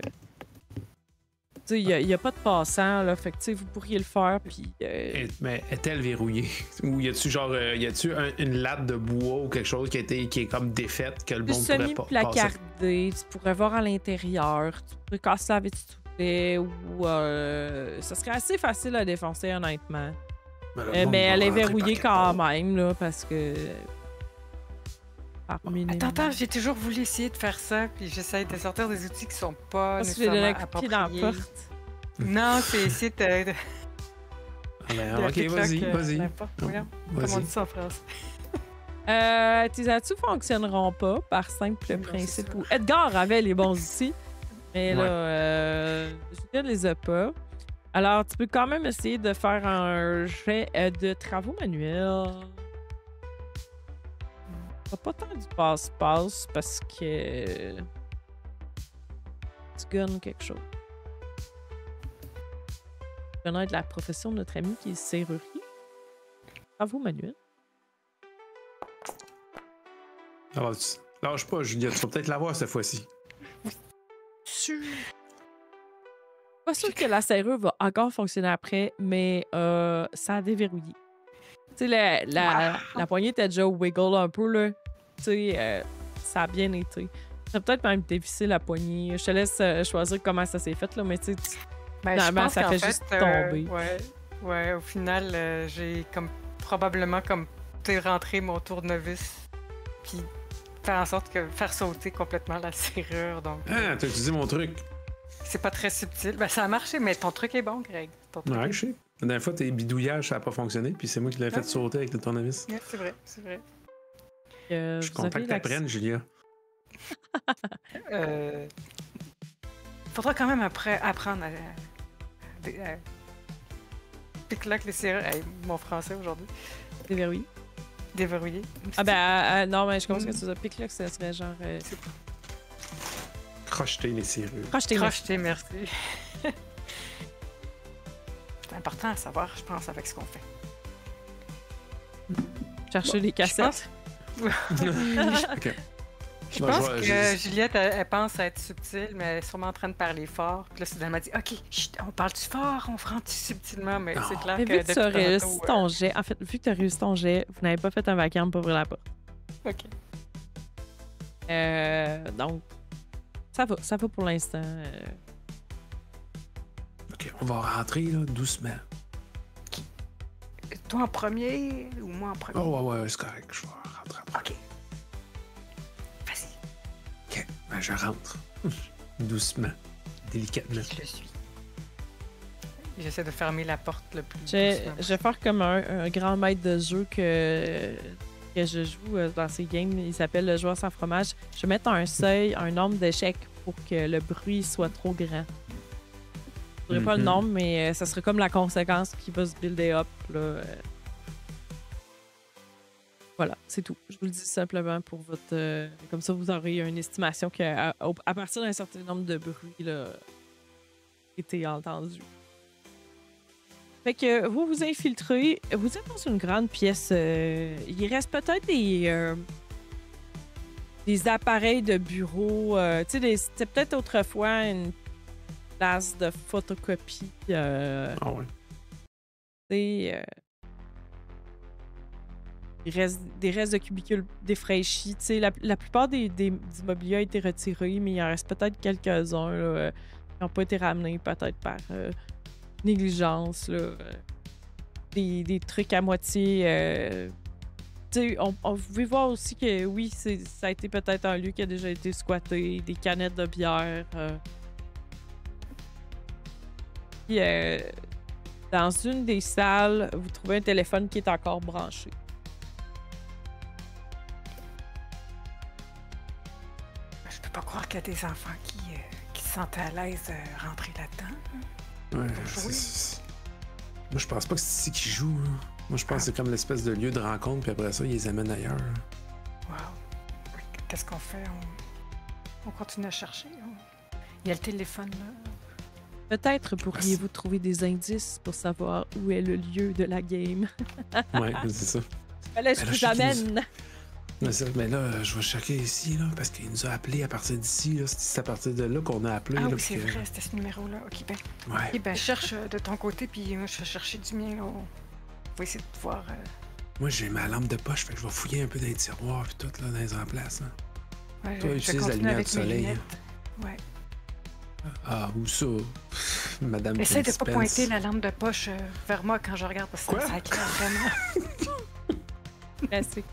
Tu sais, il n'y a pas de passant, là. Fait que, tu sais, vous pourriez le faire, puis. Mais est-elle verrouillée? Ou y a-tu genre, une latte de bois ou quelque chose qui est comme défaite que le Tu monde pourrait pas passer? semi-placardé, tu pourrais voir à l'intérieur, tu pourrais casser la vitre si tu voulais, ou ça serait assez facile à défoncer, honnêtement. Ben, le monde Mais elle va est rentrer verrouillée par quand même, là, parce que. Attends, j'ai toujours voulu essayer de faire ça, puis j'essaie de sortir des outils qui sont pas Parce que je vais donner nécessairement un coup de pied dans la appropriés. porte. Non, c'est essayer de Ah, ben, de ok, vas-y, pick-lock, vas-y. n'importe quoi. Comment on Vas-y. dit ça en France? Tes atouts fonctionneront pas par simple Non, principe. c'est ça. Où Edgar avait les bons outils, mais Ouais. là, Julien les a pas. Alors, tu peux quand même essayer de faire un jet de travaux manuels. Pas tant du passe-passe parce que tu gagnes quelque chose. Connaître la profession de notre ami qui est serrurier. Travaux manuels. Alors, lâche pas, Julia, tu vas peut-être l'avoir cette fois-ci. Pas sûr que la serrure va encore fonctionner après, mais ça a déverrouillé. Tu sais, la poignée était déjà wiggle un peu, là. Tu sais, ça a bien été. Ça peut-être même dévisser la poignée. Je te laisse choisir comment ça s'est fait, là, mais tu sais, finalement, ça fait juste tomber. Ouais, au final, j'ai comme probablement comme rentré mon tournevis, puis faire sauter complètement la serrure. Donc, Ah, t'as utilisé mon truc. c'est pas très subtil. Ben, ça a marché, mais ton truc est bon, Greg. Ton truc Ouais, est... je sais. La dernière fois, tes bidouillages, ça n'a pas fonctionné, puis c'est moi qui l'ai fait sauter avec le tournevis. Ouais, c'est vrai, c'est vrai. Je suis content que t'apprennes, Julia. Faudra quand même apprendre à pick-lock les serrures. Hey, mon français aujourd'hui. Déverrouiller. Déverrouiller. Ah ben, non, mais je pense que c'est ça. Pick-lock, ça serait genre... Crocheter les serrures. Crocheter, merci. C'est important à savoir, je pense, avec ce qu'on fait. Chercher les cassettes. OK. Je pense que Juliette, elle pense à être subtile, mais elle est sûrement en train de parler fort. Puis là, soudainement, elle m'a dit OK, chut, on parle-tu fort, on rentre subtilement, mais c'est clair mais que. Vu que tu as réussi ton jet, en fait, vu que tu as réussi ton jet, vous n'avez pas fait un vacarme pour ouvrir la porte. OK. Donc, ça va pour l'instant. OK, on va rentrer là, doucement. Toi en premier ou moi en premier? Oh, ouais, c'est correct. Je vais rentrer après. OK. Vas-y. OK, ben je rentre. Doucement, délicatement. Je le suis. J'essaie de fermer la porte le plus Je vais faire comme un grand maître de jeu que je joue dans ces games. Il s'appelle le joueur sans fromage. Je vais mettre un seuil, un nombre d'échecs pour que le bruit soit trop grand. Je ne dirais pas le nombre, mais ça serait comme la conséquence qui va se builder up. Là. Voilà, c'est tout. Je vous le dis simplement pour votre... comme ça, vous aurez une estimation qu'à partir d'un certain nombre de bruits, là, été entendu. Fait que vous vous infiltrez. Vous êtes dans une grande pièce. Il reste peut-être des appareils de bureau. Tu sais, c'était peut-être autrefois une place de photocopie. Ah ouais. Il reste des restes de cubicules défraîchis. Tu sais, la plupart du mobilier a été retiré, mais il en reste peut-être quelques-uns là, qui n'ont pas été ramenés, peut-être par négligence. Là. Des trucs à moitié. Tu sais, vous pouvez voir aussi que oui, ça a été peut-être un lieu qui a déjà été squatté, des canettes de bière. Puis, dans une des salles, vous trouvez un téléphone qui est encore branché. Je peux pas croire qu'il y a des enfants qui se sentent à l'aise rentrer là-dedans. Ouais, moi, je pense pas que c'est ici qu'ils jouent. Hein. Moi, je pense que c'est comme l'espèce de lieu de rencontre, puis après ça, ils les amènent ailleurs. Wow. Qu'est-ce qu'on fait? On continue à chercher? Il y a le téléphone, là. Peut-être pourriez-vous trouver des indices pour savoir où est le lieu de la game. Ouais, c'est ça. Là, je vous amène. Mais là, je vais checker ici, là, parce qu'il nous a appelés à partir d'ici. Là. C'est à partir de là qu'on a appelé. Ah là, oui, c'est vrai, c'était ce numéro-là. OK, ben, ouais. Okay, ben cherche de ton côté, puis moi, je vais chercher du mien. Là. On va essayer de voir... Moi, j'ai ma lampe de poche, fait que je vais fouiller un peu dans les tiroirs et tout, là, dans les emplacements. Ouais, toi, utilise la lumière du soleil. Hein. Ouais. Ah, où ça? Madame Essaye de pas pointer la lampe de poche vers moi quand je regarde, parce que ça éclaire vraiment. Classique.